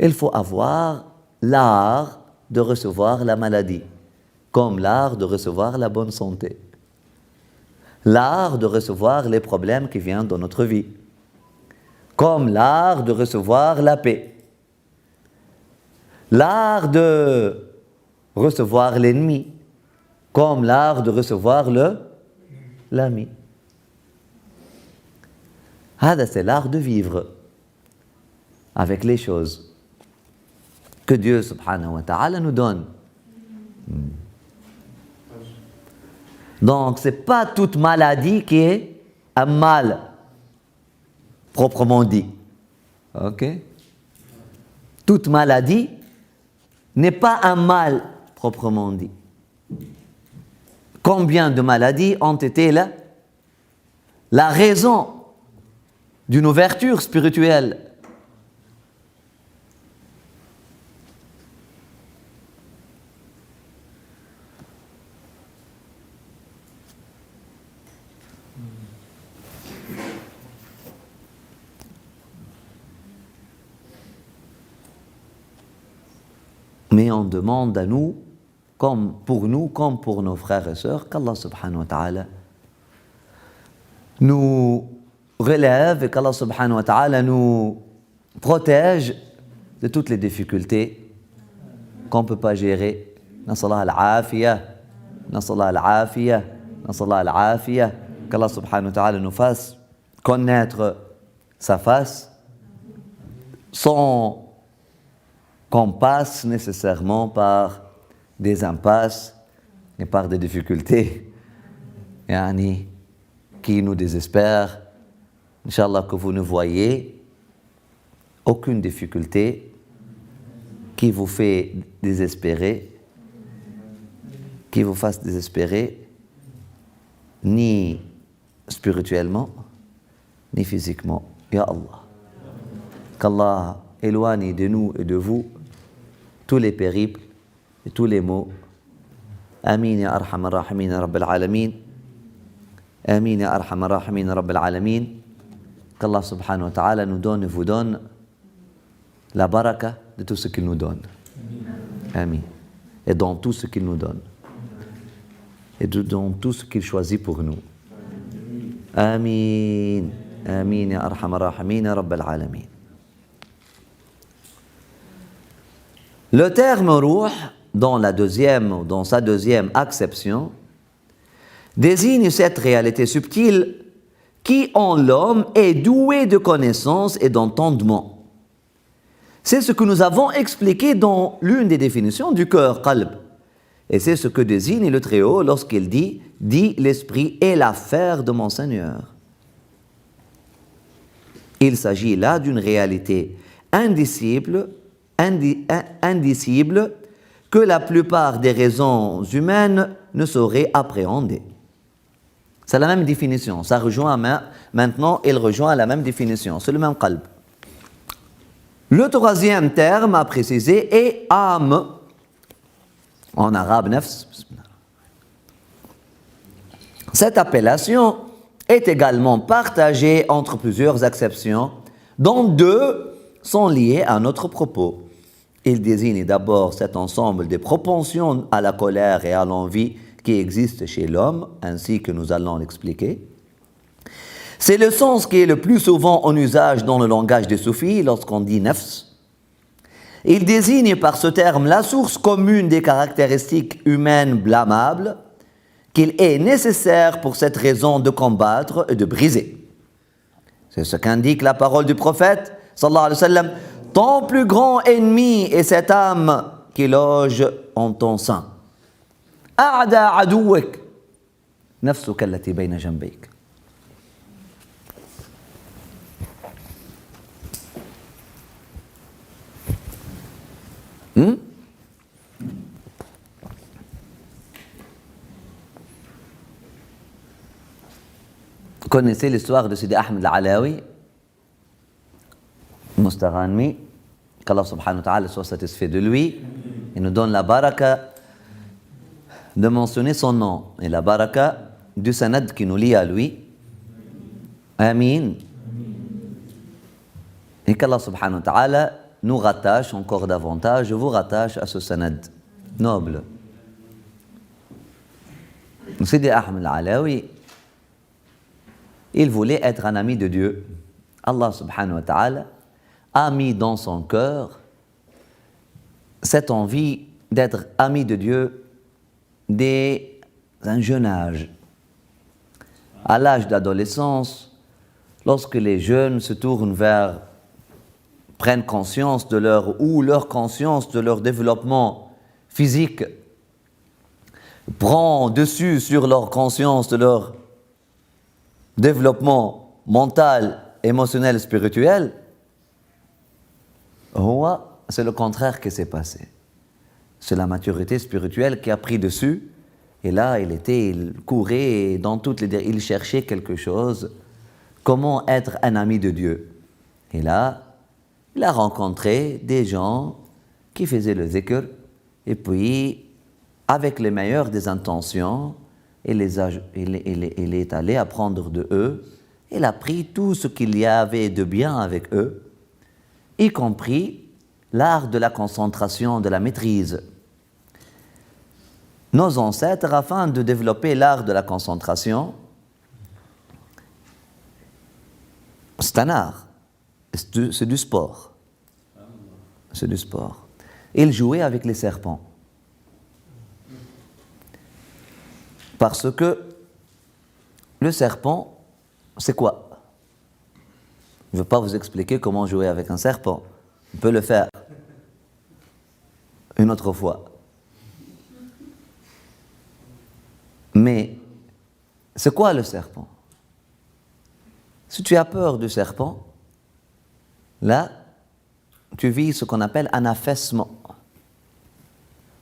Il faut avoir l'art de recevoir la maladie, comme l'art de recevoir la bonne santé, l'art de recevoir les problèmes qui viennent dans notre vie, comme l'art de recevoir la paix, l'art de recevoir l'ennemi, comme l'art de recevoir l'ami. C'est l'art de vivre avec les choses que Dieu subhanahu wa ta'ala nous donne. Donc, ce n'est pas toute maladie qui est un mal, proprement dit. Ok? Toute maladie n'est pas un mal, proprement dit. Combien de maladies ont été là la raison d'une ouverture spirituelle? Mais on demande à nous, comme pour nos frères et sœurs, qu'Allah subhanahu wa ta'ala nous relève et qu'Allah subhanahu wa ta'ala nous protège de toutes les difficultés qu'on ne peut pas gérer. Nasallah al-afiyah, nasallah al-afiyah, nasallah al-afiyah. Qu'Allah subhanahu wa ta'ala nous fasse connaître sa face sans qu'on passe nécessairement par des impasses et par des difficultés qui nous désespèrent. Inch'Allah, que vous ne voyez aucune difficulté qui vous fait désespérer, qui vous fasse désespérer, ni spirituellement, ni physiquement. Ya Allah. Qu'Allah éloigne de nous et de vous tous les périples et tous les maux. Amin ya arhamar rahimin ya rabbil alamin. Amin ya arhamar rahimin ya rabbil alamin. Qu'Allah subhanahu wa ta'ala nous donne et vous donne la baraka de tout ce qu'il nous donne. Amin. Et dans tout ce qu'il nous donne. Et dans tout ce qu'il choisit pour nous. Amin. Amin ya arhamar rahimin ya rabbil alamin. Le terme ruh, dans sa deuxième acception, désigne cette réalité subtile qui, en l'homme, est douée de connaissance et d'entendement, C'est ce que nous avons expliqué dans l'une des définitions du cœur, qalb. Et c'est ce que désigne le Très-Haut lorsqu'il dit « l'esprit est l'affaire de mon Seigneur ». Il s'agit là d'une réalité indicible que la plupart des raisons humaines ne sauraient appréhender. C'est la même définition. Ça rejoint maintenant, il rejoint la même définition. C'est le même qalb. Le troisième terme à préciser est âme. En arabe, nafs. Cette appellation est également partagée entre plusieurs acceptions, dont deux sont liées à notre propos. Il désigne d'abord cet ensemble des propensions à la colère et à l'envie qui existent chez l'homme, ainsi que nous allons l'expliquer. C'est le sens qui est le plus souvent en usage dans le langage des soufis lorsqu'on dit nafs. Il désigne par ce terme la source commune des caractéristiques humaines blâmables qu'il est nécessaire pour cette raison de combattre et de briser. C'est ce qu'indique la parole du prophète, sallallahu alayhi wa sallam. Ton plus grand ennemi est cette âme qui loge en ton sein. A'da adouwek, nafsuka allati bayna jambayk. Vous connaissez l'histoire de Sidi Ahmed al-Alawi, Mustaranmi, qu'Allah subhanahu wa ta'ala soit satisfait de lui. Il nous donne la baraka de mentionner son nom et la baraka du sanad qui nous lie à lui. Amin. Et qu'Allah subhanahu wa ta'ala nous rattache encore davantage, je vous rattache à ce sanad noble. Sidi Ahmed al-Alawi, il voulait être un ami de Dieu. Allah subhanahu wa ta'ala a mis dans son cœur cette envie d'être ami de Dieu dès un jeune âge. À l'âge d'adolescence, lorsque les jeunes se tournent prennent conscience de leur conscience de leur développement physique prend dessus sur leur conscience de leur développement mental, émotionnel, spirituel, c'est le contraire qui s'est passé. C'est la maturité spirituelle qui a pris dessus. Et là, il courait dans il cherchait quelque chose. Comment être un ami de Dieu? Et là, il a rencontré des gens qui faisaient le zikr. Et puis, avec les meilleures des intentions, il est allé apprendre de eux. Il a pris tout ce qu'il y avait de bien avec eux, y compris l'art de la concentration, de la maîtrise. Nos ancêtres, afin de développer l'art de la concentration, c'est un art, c'est du sport. C'est du sport. Ils jouaient avec les serpents. Parce que le serpent, c'est quoi? Je ne veux pas vous expliquer comment jouer avec un serpent. On peut le faire une autre fois. Mais c'est quoi le serpent? Si tu as peur du serpent, là, tu vis ce qu'on appelle un affaissement.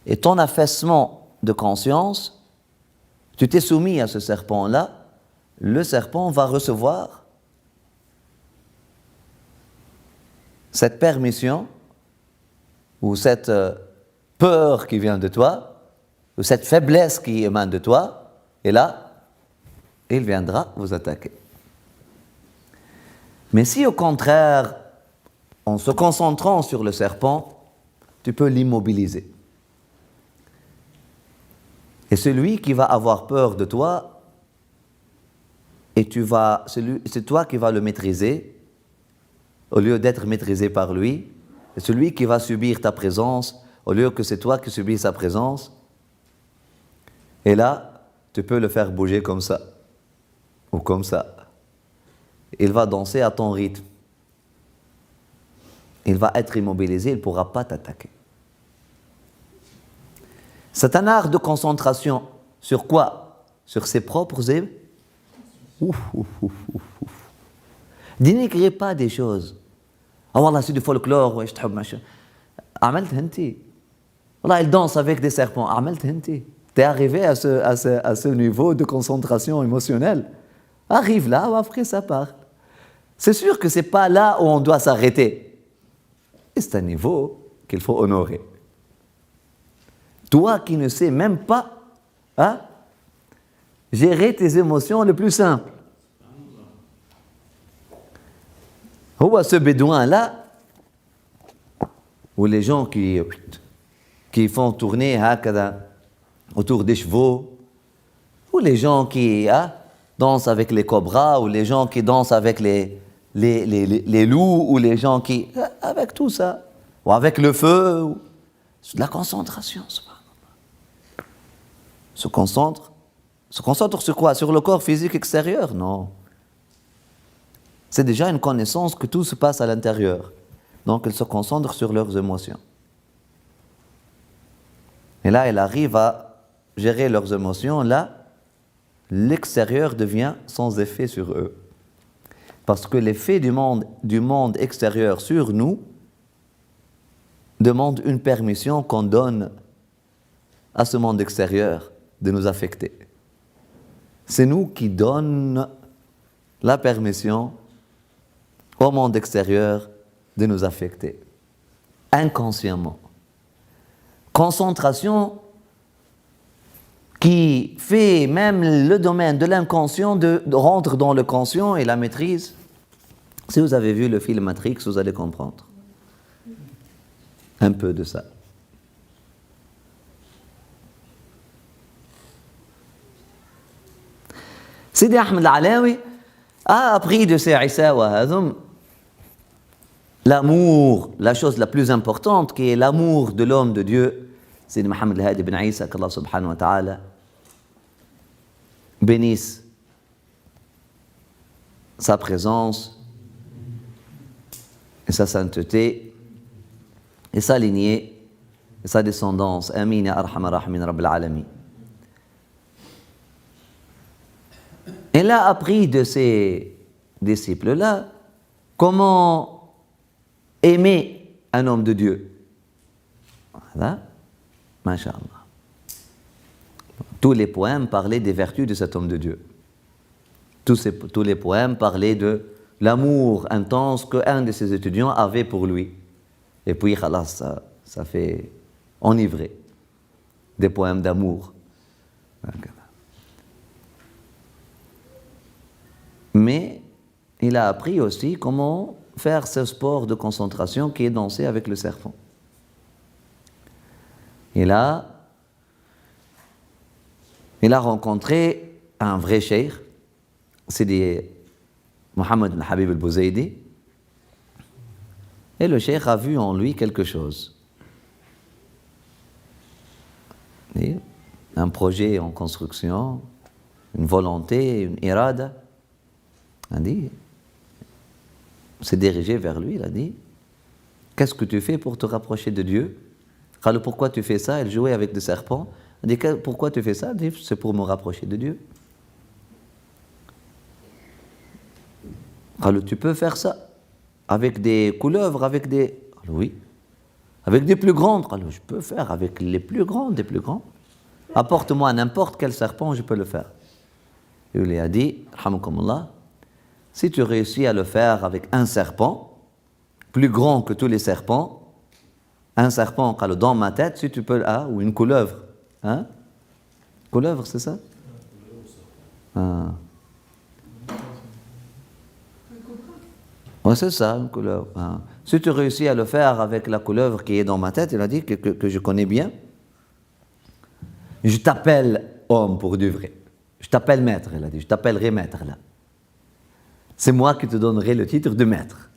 Et ton affaissement de conscience, tu t'es soumis à ce serpent-là, le serpent va recevoir cette permission ou cette peur qui vient de toi, ou cette faiblesse qui émane de toi, et là, il viendra vous attaquer. Mais si au contraire, en se concentrant sur le serpent, tu peux l'immobiliser. Et celui qui va avoir peur de toi, c'est toi qui vas le maîtriser, au lieu d'être maîtrisé par lui, et celui qui va subir ta présence, au lieu que c'est toi qui subis sa présence, et là, tu peux le faire bouger comme ça, ou comme ça. Il va danser à ton rythme. il va être immobilisé, il ne pourra pas t'attaquer. C'est un art de concentration. Sur quoi? Sur ses propres Dénigrez pas des choses. Ah wallah, c'est du folklore, ouais, je t'aime, machin. عملت هنتي. Wallah, il danse avec des serpents. عملت هنتي. T'es arrivé à ce niveau de concentration émotionnelle. Arrive là, ou après ça part. C'est sûr que c'est pas là où on doit s'arrêter. Et c'est un niveau qu'il faut honorer. Toi qui ne sais même pas gérer tes émotions le plus simple. Ou ce bédouin-là, où les gens qui font tourner autour des chevaux, ou les gens qui dansent avec les cobras, ou les gens qui dansent avec les loups, ou les gens qui... avec tout ça, ou avec le feu, c'est de la concentration. Se concentre sur quoi? Sur le corps physique extérieur? Non. C'est déjà une connaissance que tout se passe à l'intérieur. Donc, ils se concentrent sur leurs émotions. Et là, ils arrivent à gérer leurs émotions. Là, l'extérieur devient sans effet sur eux. Parce que l'effet du monde extérieur sur nous demande une permission qu'on donne à ce monde extérieur de nous affecter. C'est nous qui donnons la permission au monde extérieur de nous affecter, inconsciemment. Concentration qui fait même le domaine de l'inconscient de rentrer dans le conscient et la maîtrise. Si vous avez vu le film Matrix, vous allez comprendre un peu de ça. Sidi Ahmed Al-Alawi a appris de ces Issa wa Hazm l'amour, la chose la plus importante qui est l'amour de l'homme de Dieu, Sidi Mohammed Al-Hadi ibn Isa, qu'Allah subhanahu wa ta'ala bénisse sa présence et sa sainteté et sa lignée et sa descendance. Amin ya arhamar rahimin rabbil alamin. Elle a appris de ses disciples-là comment aimer un homme de Dieu. Voilà, masha'Allah. Tous les poèmes parlaient des vertus de cet homme de Dieu. Tous les poèmes parlaient de l'amour intense qu'un de ses étudiants avait pour lui. Et puis, khalas, ça fait enivrer des poèmes d'amour. Mais il a appris aussi comment faire ce sport de concentration qui est danser avec le serpent. Il a rencontré un vrai cheikh, c'est Mohammed bin Habib al-Bouzaydi, et le cheikh a vu en lui quelque chose. Et un projet en construction, une volonté, une irada. Il a dit, s'est dirigé vers lui, il a dit, qu'est-ce que tu fais pour te rapprocher de Dieu? Alors, pourquoi tu fais ça? Il jouait avec des serpents. Il dit, pourquoi tu fais ça? Il dit, c'est pour me rapprocher de Dieu. Alors, tu peux faire ça avec des couleuvres, avec des... Alors, oui. Avec des plus grandes. Alors, je peux faire avec les plus grandes, des plus grands. Apporte-moi n'importe quel serpent, je peux le faire. Et il lui a dit, rahmakumullah, si tu réussis à le faire avec un serpent, plus grand que tous les serpents, un serpent dans ma tête, si tu peux, ou une couleuvre. Hein? Couleuvre, c'est ça? Ouais, c'est ça, une couleuvre. Si tu réussis à le faire avec la couleuvre qui est dans ma tête, il a dit que je connais bien, je t'appelle homme pour du vrai. Je t'appelle maître, il a dit. Je t'appellerai maître, là. C'est moi qui te donnerai le titre de maître.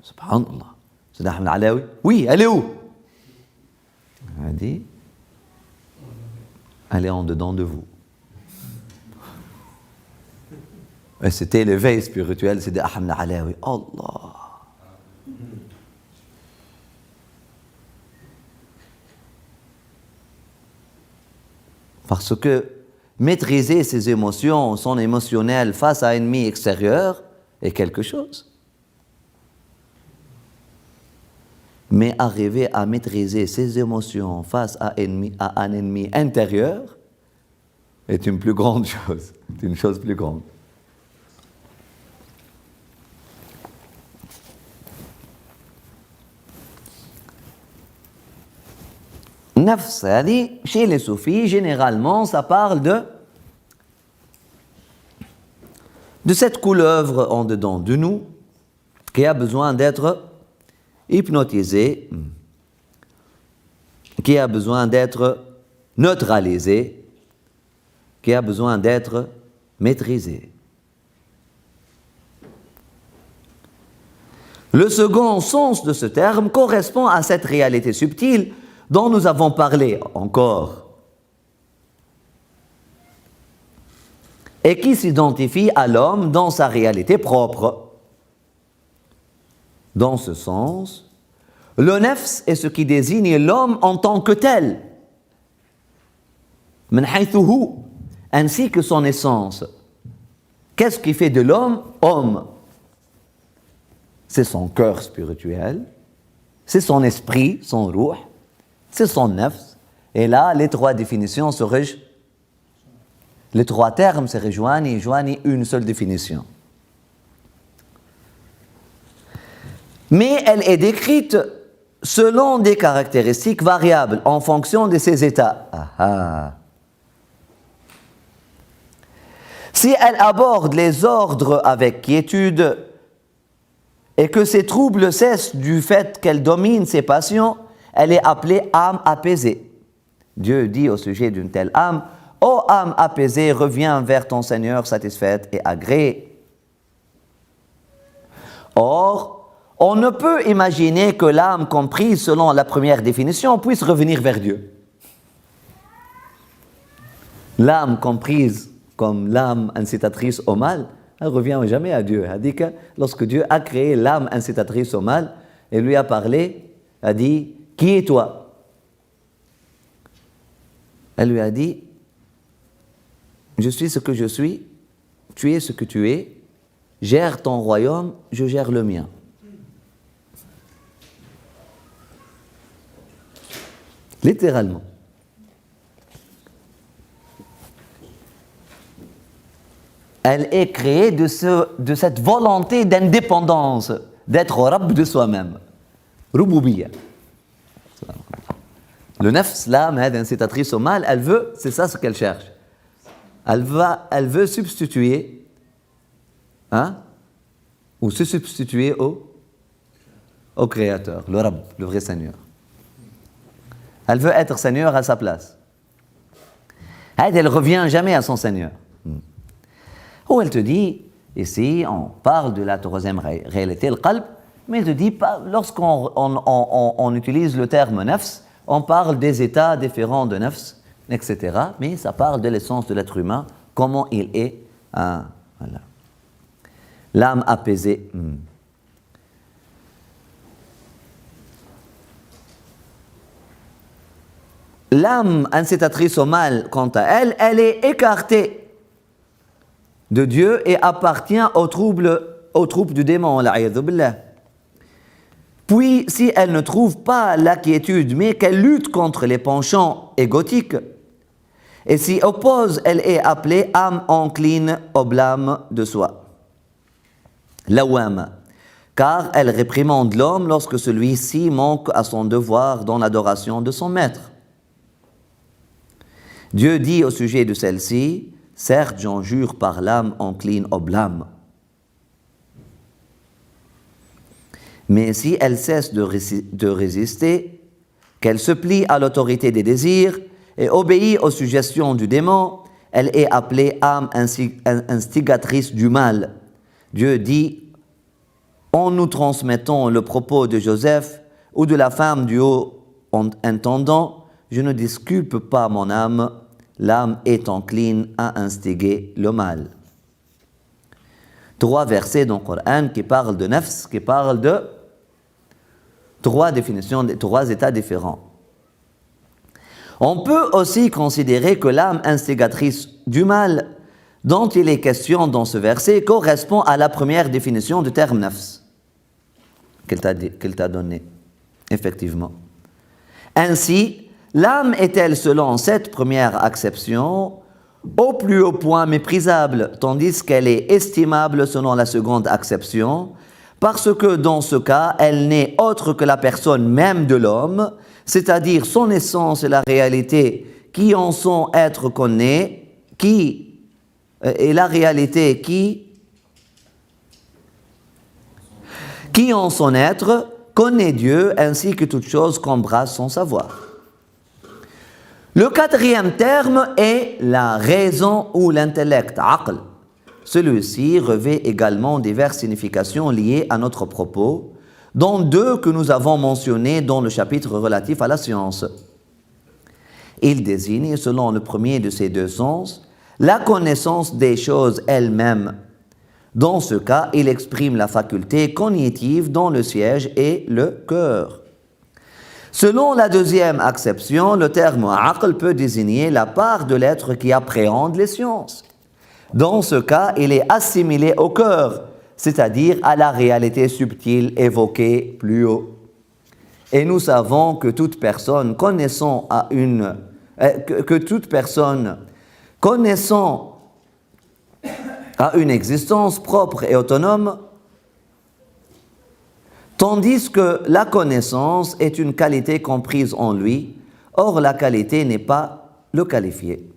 Subhanallah. C'est Ahmed Alawi. Oui, elle est où? Il a dit, elle est en dedans de vous. Et c'était l'éveil spirituel, c'est Ahmed Alawi. Allah. Parce que maîtriser ses émotions, son émotionnel face à un ennemi extérieur est quelque chose. Mais arriver à maîtriser ses émotions face à un ennemi intérieur est une plus grande chose, c'est une chose plus grande. Nafs, chez les soufis, généralement, ça parle de cette couleuvre en dedans de nous qui a besoin d'être hypnotisée, qui a besoin d'être neutralisée, qui a besoin d'être maîtrisée. Le second sens de ce terme correspond à cette réalité subtile dont nous avons parlé encore et qui s'identifie à l'homme dans sa réalité propre. Dans ce sens, le nafs est ce qui désigne l'homme en tant que tel, min haythuhu, ainsi que son essence. Qu'est-ce qui fait de l'homme homme? C'est son cœur spirituel, c'est son esprit, son ruh, c'est son nafs. Et là, les trois définitions se rejoignent. Les trois termes se rejoignent et joignent une seule définition. Mais elle est décrite selon des caractéristiques variables en fonction de ses états. Si elle aborde les ordres avec quiétude et que ces troubles cessent du fait qu'elle domine ses passions, elle est appelée âme apaisée. Dieu dit au sujet d'une telle âme: « Ô âme apaisée, reviens vers ton Seigneur satisfaite et agréée. » Or, on ne peut imaginer que l'âme comprise selon la première définition puisse revenir vers Dieu. L'âme comprise comme l'âme incitatrice au mal, elle ne revient jamais à Dieu. Elle dit que lorsque Dieu a créé l'âme incitatrice au mal, il lui a parlé, a dit: « Qui es toi ?» Elle lui a dit: « Je suis ce que je suis, tu es ce que tu es, gère ton royaume, je gère le mien. » Littéralement. Elle est créée de cette volonté d'indépendance, d'être Rabb de soi-même. Ruboubiyya. Le nafs, l'âme, incitatrice au mal, elle veut, c'est ça ce qu'elle cherche. Elle veut substituer, ou se substituer au Créateur, le Rabb, le vrai Seigneur. Elle veut être Seigneur à sa place. Elle ne revient jamais à son Seigneur. Ou elle te dit, ici, on parle de la troisième réalité, le qalb, mais elle te dit, lorsqu'on utilise le terme nafs, on parle des états différents de nafs, etc. Mais ça parle de l'essence de l'être humain, comment il est. Voilà. L'âme apaisée. L'âme incitatrice au mal, quant à elle, elle est écartée de Dieu et appartient aux troupes du démon. Puis, si elle ne trouve pas la quiétude, mais qu'elle lutte contre les penchants égotiques, et s'y oppose, elle est appelée âme encline au blâme de soi. Lawam, car elle réprimande l'homme lorsque celui-ci manque à son devoir dans l'adoration de son maître. Dieu dit au sujet de celle-ci: « Certes, j'en jure par l'âme encline au blâme. » Mais si elle cesse de résister, qu'elle se plie à l'autorité des désirs et obéit aux suggestions du démon, elle est appelée âme instigatrice du mal. Dieu dit: « En nous transmettant le propos de Joseph ou de la femme du haut intendant, je ne disculpe pas mon âme, l'âme est encline à instiguer le mal. » 3 versets dans le Coran qui parlent de nafs, qui parlent de 3 définitions, 3 états différents. On peut aussi considérer que l'âme instigatrice du mal dont il est question dans ce verset correspond à la première définition du terme nafs qu'elle t'a donné, effectivement. Ainsi, l'âme est-elle, selon cette première acception, au plus haut point méprisable, tandis qu'elle est estimable selon la seconde acception, parce que dans ce cas, elle n'est autre que la personne même de l'homme, c'est-à-dire son essence et la réalité qui en son être connaît, et la réalité qui en son être connaît Dieu ainsi que toute chose qu'embrasse son savoir. Le quatrième terme est la raison ou l'intellect, aql. Celui-ci revêt également diverses significations liées à notre propos, dont deux que nous avons mentionnées dans le chapitre relatif à la science. Il désigne, selon le premier de ces deux sens, la connaissance des choses elles-mêmes. Dans ce cas, il exprime la faculté cognitive dont le siège est le cœur. Selon la deuxième acception, le terme aql peut désigner la part de l'être qui appréhende les sciences. Dans ce cas, il est assimilé au cœur, c'est-à-dire à la réalité subtile évoquée plus haut. Et nous savons que toute personne connaissant à une existence propre et autonome, tandis que la connaissance est une qualité comprise en lui, or la qualité n'est pas le qualifié.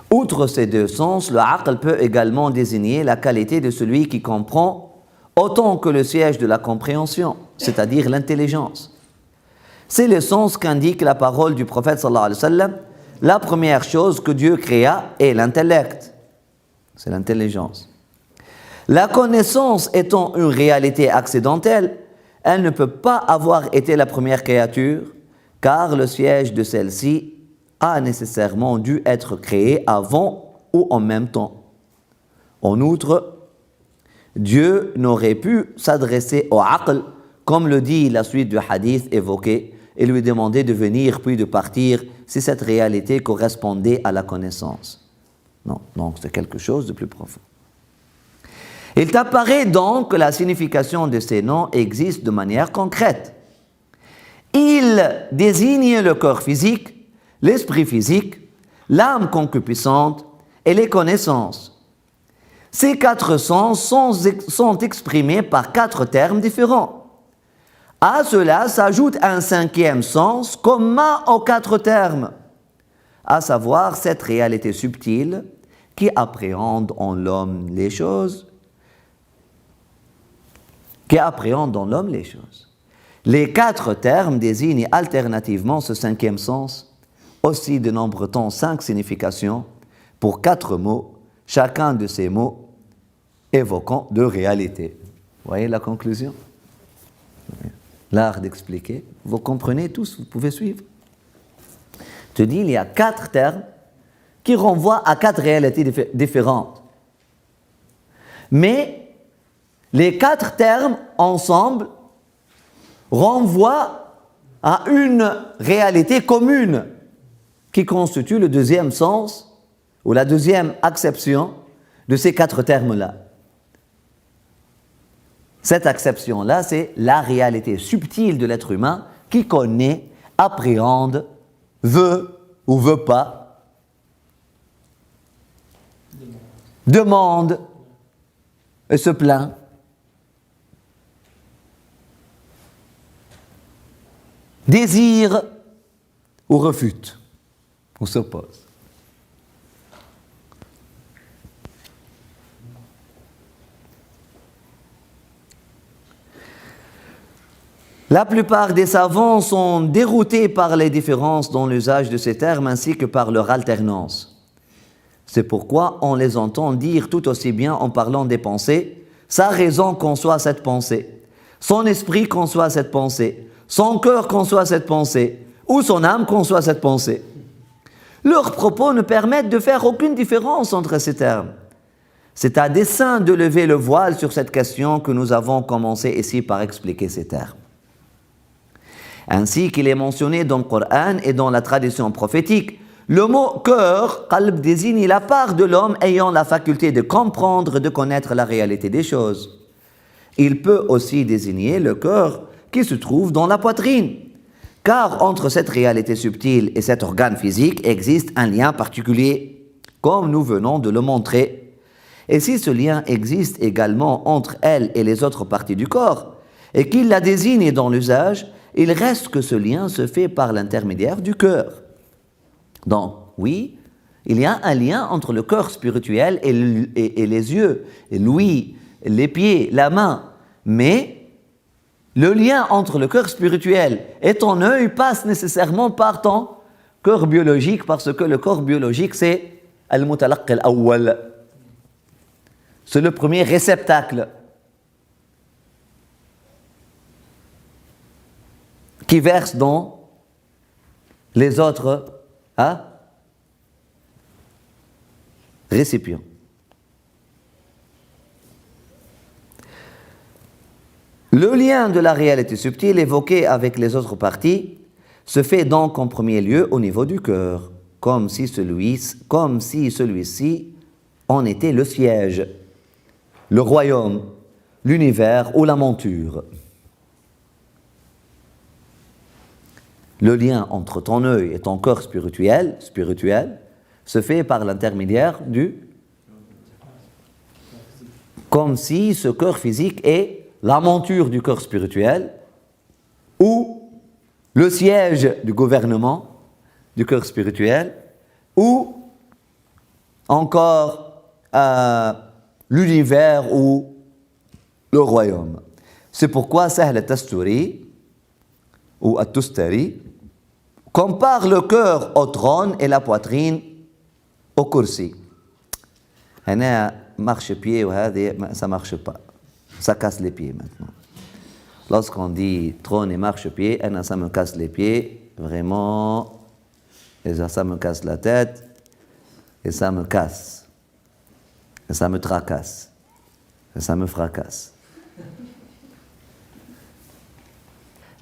Outre ces deux sens, le aql peut également désigner la qualité de celui qui comprend autant que le siège de la compréhension, c'est-à-dire l'intelligence. C'est le sens qu'indique la parole du prophète sallallahu alayhi wa sallam. La première chose que Dieu créa est l'intellect, c'est l'intelligence. La connaissance étant une réalité accidentelle, elle ne peut pas avoir été la première créature, car le siège de celle-ci a nécessairement dû être créé avant ou en même temps. En outre, Dieu n'aurait pu s'adresser au aql, comme le dit la suite du hadith évoqué, et lui demander de venir puis de partir si cette réalité correspondait à la connaissance. Non, donc c'est quelque chose de plus profond. Il t'apparaît donc que la signification de ces noms existe de manière concrète. Il désigne le corps physique, l'esprit physique, l'âme concupiscente et les connaissances. Ces quatre sens sont exprimés par quatre termes différents. À cela s'ajoute un cinquième sens commun aux quatre termes, à savoir cette réalité subtile qui appréhende en l'homme les choses, Les quatre termes désignent alternativement ce cinquième sens, aussi dénombre-t-on 5 significations pour 4 mots, chacun de ces mots évoquant deux réalités. Vous voyez la conclusion ? L'art d'expliquer. Vous comprenez tous, vous pouvez suivre. Je te dis, il y a 4 termes qui renvoient à 4 réalités différentes. Mais les 4 termes ensemble renvoient à une réalité commune qui constitue le deuxième sens ou la deuxième acception de ces 4 termes-là. Cette acception-là, c'est la réalité subtile de l'être humain qui connaît, appréhende, veut ou veut pas, demande et se plaint. Désire ou refute, ou s'oppose. La plupart des savants sont déroutés par les différences dans l'usage de ces termes ainsi que par leur alternance. C'est pourquoi on les entend dire tout aussi bien en parlant des pensées, sa raison conçoit cette pensée, son esprit conçoit cette pensée, son cœur conçoit cette pensée, ou son âme conçoit cette pensée. Leurs propos ne permettent de faire aucune différence entre ces termes. C'est à dessein de lever le voile sur cette question que nous avons commencé ici par expliquer ces termes. ainsi qu'il est mentionné dans le Coran et dans la tradition prophétique. Le mot cœur, qalb, désigne la part de l'homme ayant la faculté de comprendre, de connaître la réalité des choses. Il peut aussi désigner le cœur qui se trouve dans la poitrine, car entre cette réalité subtile et cet organe physique existe un lien particulier, comme nous venons de le montrer. Et si ce lien existe également entre elle et les autres parties du corps, et qu'il la désigne dans l'usage, il reste que ce lien se fait par l'intermédiaire du cœur. Donc, oui, il y a un lien entre le cœur spirituel et les yeux, et l'ouïe, les pieds, la main, mais le lien entre le cœur spirituel et ton œil passe nécessairement par ton cœur biologique, parce que le corps biologique, c'est al-mutalaqi al-awwal. C'est le premier réceptacle qui verse dans les autres récipients. Le lien de la réalité subtile évoqué avec les autres parties se fait donc en premier lieu au niveau du cœur, comme si celui-ci en était le siège, le royaume, l'univers ou la monture. Le lien entre ton œil et ton corps spirituel se fait par l'intermédiaire comme si ce corps physique est la monture du corps spirituel ou le siège du gouvernement du corps spirituel ou encore l'univers ou le royaume. C'est pourquoi Sahl al-Tasturi ou At-Tustari compare le cœur au trône et la poitrine au kursi. هنا marche-pied ça marche pas. Ça casse les pieds maintenant. Lorsqu'on dit trône et marche-pied, ça me casse les pieds, vraiment, et ça me casse la tête, et ça me casse, et ça me tracasse, et ça me fracasse.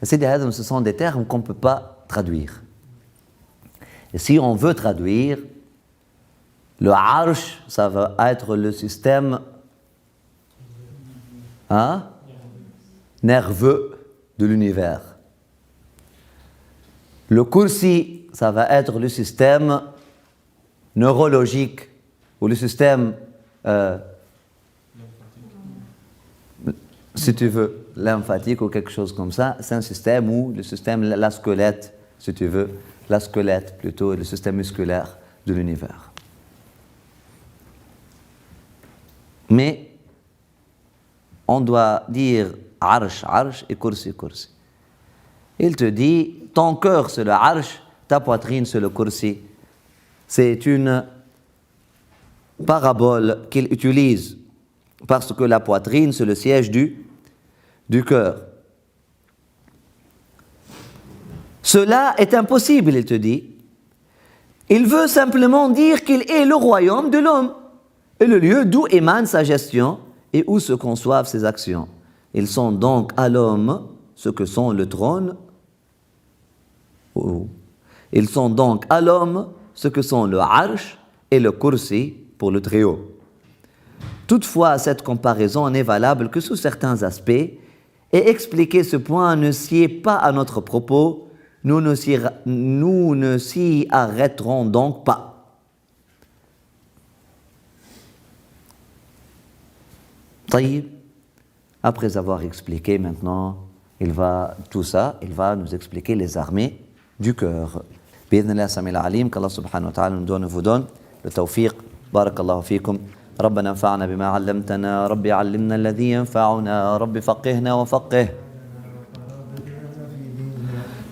Ce sont des termes qu'on ne peut pas traduire. Et si on veut traduire, le arsh, ça va être le système nerveux de l'univers. Le kursi, ça va être le système neurologique ou le système, si tu veux, lymphatique ou quelque chose comme ça. C'est un système où le système, la squelette, si tu veux, la squelette plutôt, le système musculaire de l'univers. Mais on doit dire arsh, arsh et kursi, kursi. Il te dit, ton cœur c'est le arsh, ta poitrine c'est le kursi. C'est une parabole qu'il utilise parce que la poitrine c'est le siège du cœur. Cela est impossible, il te dit. Il veut simplement dire qu'il est le royaume de l'homme et le lieu d'où émane sa gestion et où se conçoivent ses actions. Ils sont donc à l'homme ce que sont le trône. Ils sont donc à l'homme ce que sont le arsh et le kursi pour le Très-Haut. Toutefois, cette comparaison n'est valable que sous certains aspects et expliquer ce point ne sied pas à notre propos. Nous ne s'y arrêterons donc pas. Après avoir expliqué maintenant, il va nous expliquer les armées du cœur. Bi'idhnillah samil alim, qu'Allah subhanahu wa ta'ala nous donne le tawfiq. Barakallahu fikum. ربنا انفعنا بما علمتنا ربي علمنا الذي ينفعنا ربي فقهنا وفقه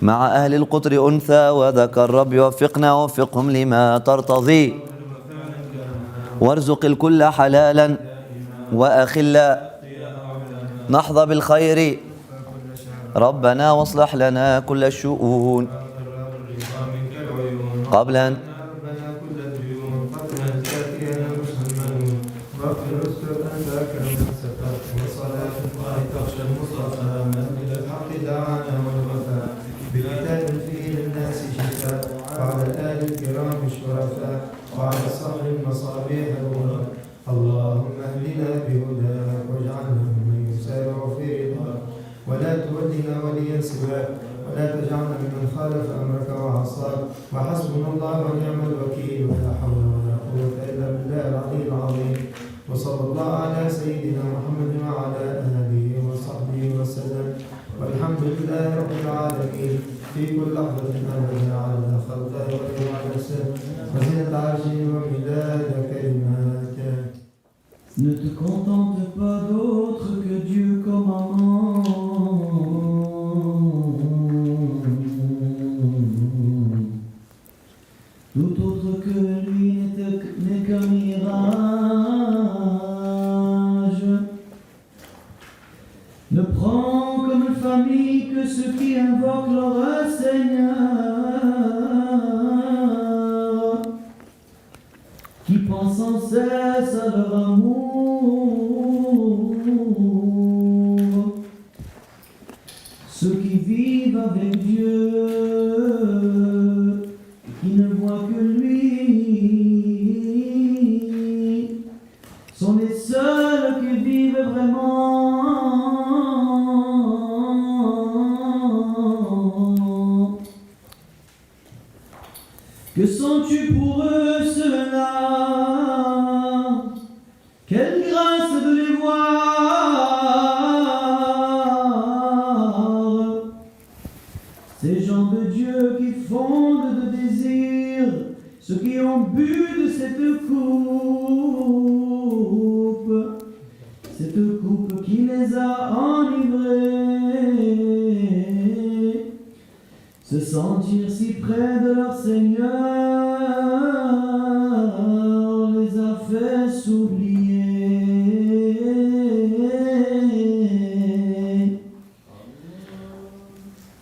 مع أهل القطر أنثى وذكر ربي وفقنا وفقهم لما ترتضي وارزق الكل حلالا وأخلا نحظى بالخير ربنا واصلح لنا كل الشؤون قبل أن وعلى الآل الكرام الشرفاء وعلى صاحب المصابيح الغرر. اللهم اهدنا بهداك واجعلنا ممن يسارع في رضاك ولا تولنا وليا سواك ولا تجعلنا ممن خالف أمرك وعصاك. وحسبنا الله ونعم الوكيل ولا حول ولا قوة إلا بالله العلي العظيم. وصلى الله على سيدنا محمد وعلى آله وصحبه وسلم والحمد لله رب العالمين في كل لحظة أبدا على خلقه ورضا نفسه وزنة عرشه ومداد كلماته. Ne te contente pas d'autre que Dieu comme amant. Tout autre que lui n'est qu'un mirage. Ne prends comme famille que ceux qui invoquent leur Seigneur, qui pensent sans cesse à leur amour. Ceux qui vivent avec Dieu, qui ne voient que lui, sont les seuls qui vivent vraiment. Que sont-tu pour eux ceux-là? Quelle grâce de les voir. Ces gens de Dieu qui fondent de désir, ceux qui ont bu de cette coupe qui les a enivrés, se sentir si près de leur Seigneur les a fait s'oublier.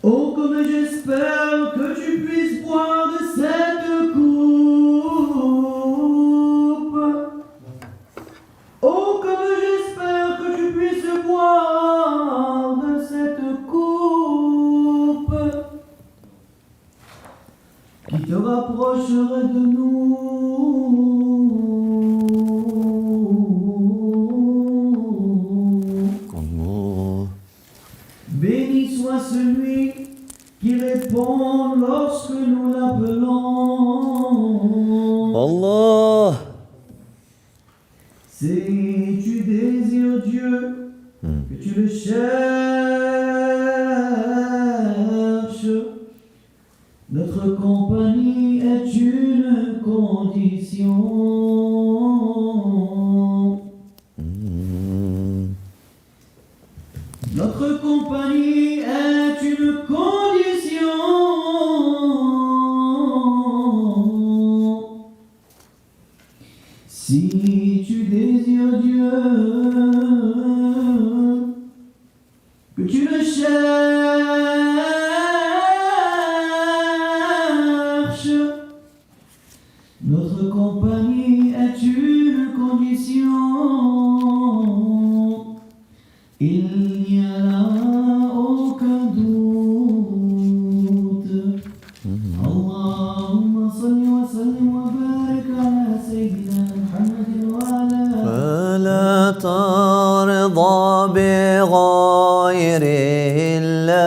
Oh, comme j'espère que tu puisses boire de cette coupe. Oh, comme j'espère que tu puisses boire de cette coupe qui te rapprocherait de nous. Béni soit celui qui répond lorsque nous l'appelons. Allah. Si tu désires Dieu, que tu le cherches, notre compagnie est une condition. Notre compagnie est une condition. Si tu désires Dieu, que tu le cherches, notre compagnie est une condition. Il n'y a là aucun doute. Allahumma salli wa sallim wa barik ala sayyidina Muhammadin wa ala فلا ترضى بغير الله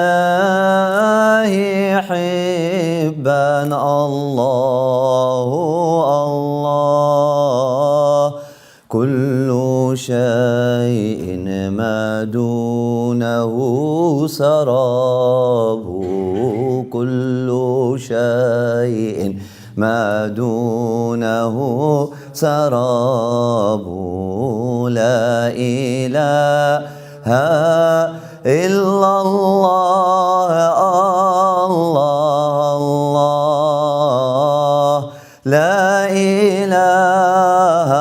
حبا الله الله كل شيء ما دونه سراب كل شيء ما دونه سراب لا إله إلا الله الله الله لا إله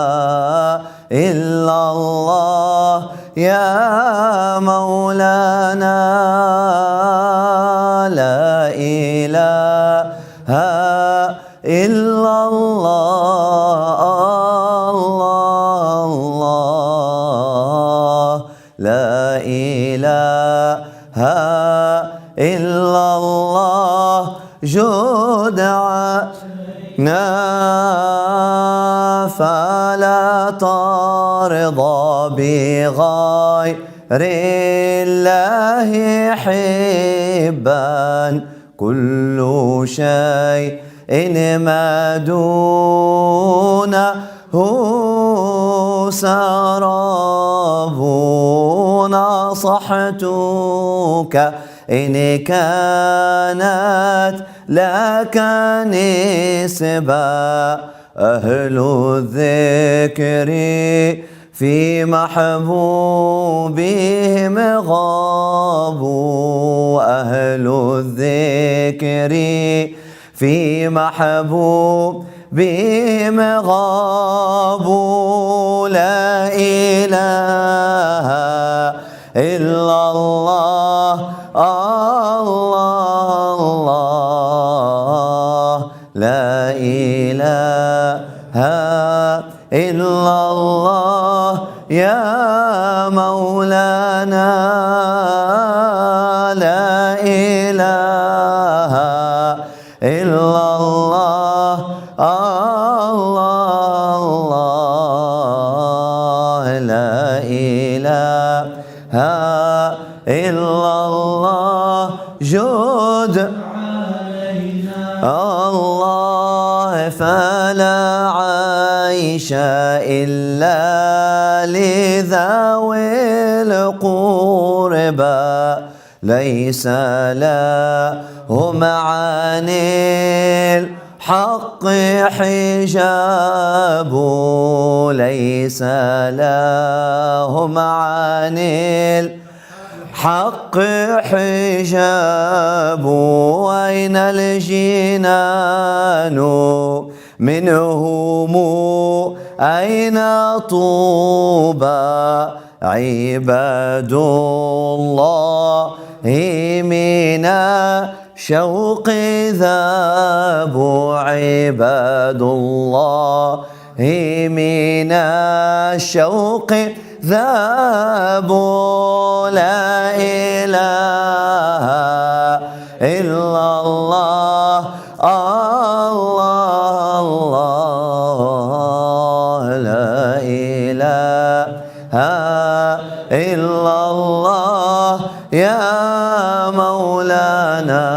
إلا الله يا مولانا لا إله إلا الله الله الله لا إله إلا الله جدع فلا ترضى بغير الله حبا كل شيء ما دونه سراب نصحتك إن كانت لك نسبة أهل الذكر في محبوبهم غابوا أهل الذكر في محبوبهم غابوا لا إله إلا الله الله الله لا إله إلا الله يا مولانا لا إله إلا الله الله الله لا إله إلا الله جود الله فلا عيش إلا لذوي القربى ليس لهم عن الحق حجاب ليس لهم عن الحق حجاب أين الجنان منهم أين طوبى عباد الله من شوق ذابوا عباد الله من الشوق ذابوا لا إله إلا الله الله الله لا إله إلا الله يا مولانا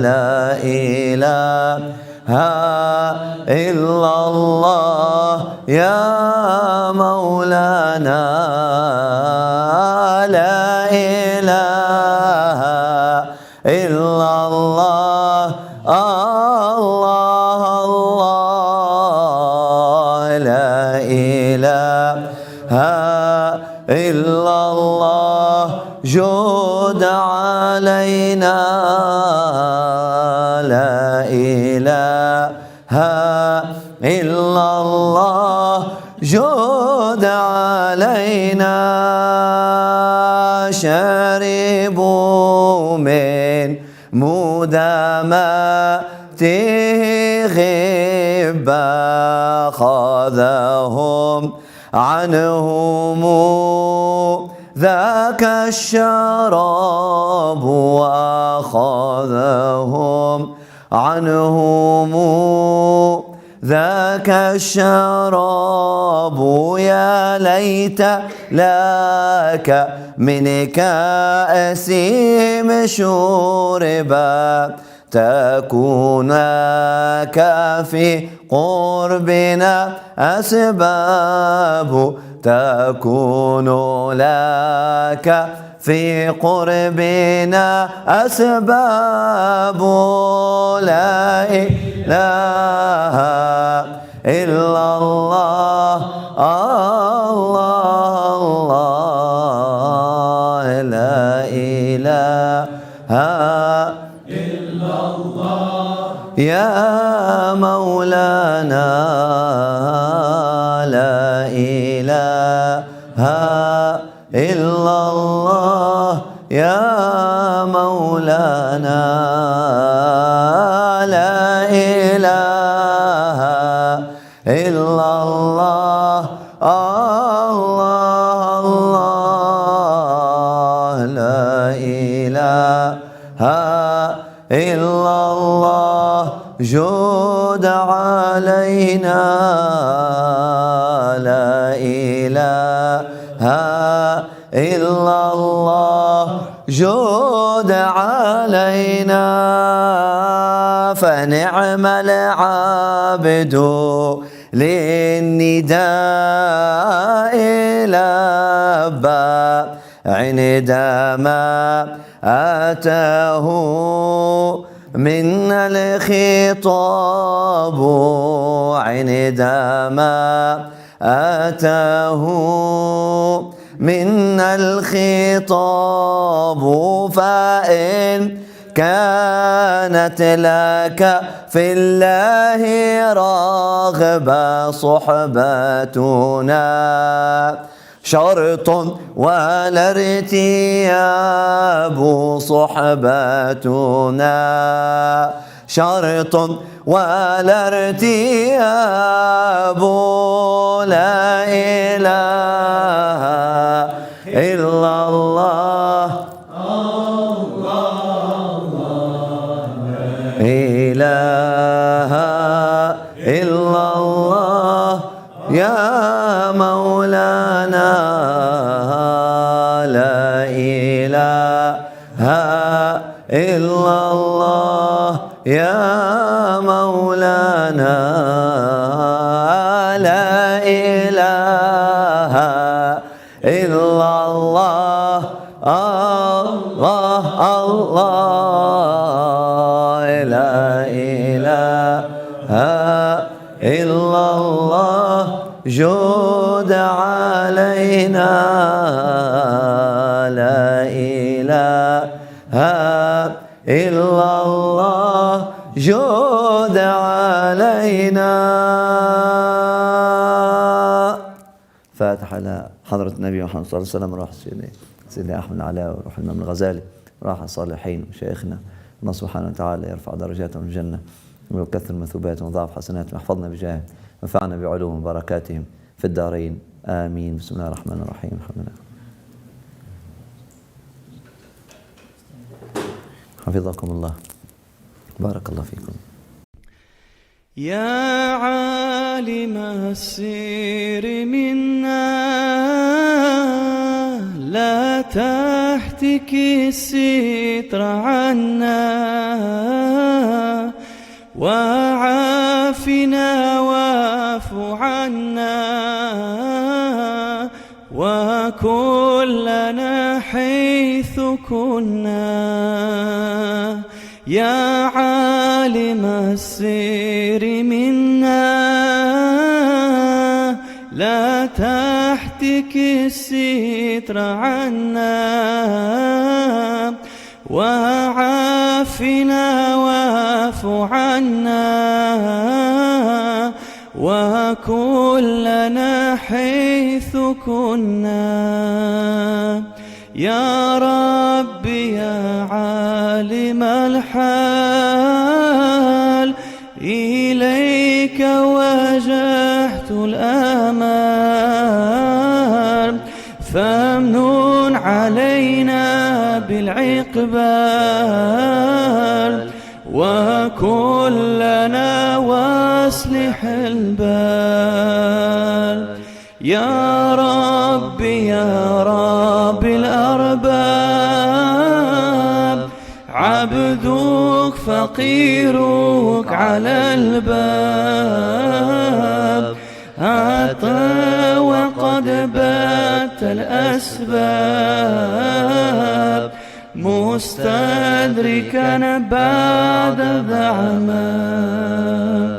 لا إله إلا الله يا مولانا لا إله إلا الله الله الله لا إله إلا الله جود علينا لا إله إلا الله جود علينا شربوا من مدامته غبا خذهم عنهم ذاك الشراب وأخذهم عنهم ذاك الشراب يا ليت لك من كأسهم شربا تكون لك في قربنا أسباب تكون لك في قربنا أسباب لا إله إلا الله الله الله لا إله إلا الله يا مولانا لا إله إلا الله يا مولانا لا إله إلا الله الله الله لا إله إلا الله جود علينا لا إله إلا الله جود علينا فنعم العبد للنداء لبى عندما أتاه من الخطاب عندما أتاه من الخطاب فإن كانت لك في الله راغبة صحبتنا شرط ولا ارتياب صحبتنا شرط ولا ارتياب لا إله إلا الله إله إلا الله يا مولانا لا إله إلا الله يا مولانا لا إله إلا الله الله الله لا إله إلا الله جود علينا لا إله إلا الله جود علينا. فاتحة على حضرة النبي محمد صلى الله عليه وسلم روح سيدنا أحمد العلاء وروح الإمام الغزالي وراح الصالحين وشيخنا. الله سبحانه وتعالى يرفع درجاتهم في الجنة ويكثر مثوباتهم وضاعف حسناتهم ويحفظنا بجاههم وينفعنا بعلوم وبركاتهم في الدارين آمين. بسم الله الرحمن الرحيم. الحمد لله. حفظكم الله بارك الله فيكم. يا عالم السر منا لا تحتك الستر عنا وعافنا واعف عنا وكلنا حيث كنا. يا عالم السر منا لا تحتك الستر عنا وعافنا واعف عنا وكلنا حيث كنا. يا رب يا عالم الحال إليك وجهت الآمال فامنن علينا بالعقبال وكلنا واصلح البال. يا رب يا رب الأرباب عبدك فقيرك على الباب أتى وقد بات الأسباب مستدركا بعد ذعمات.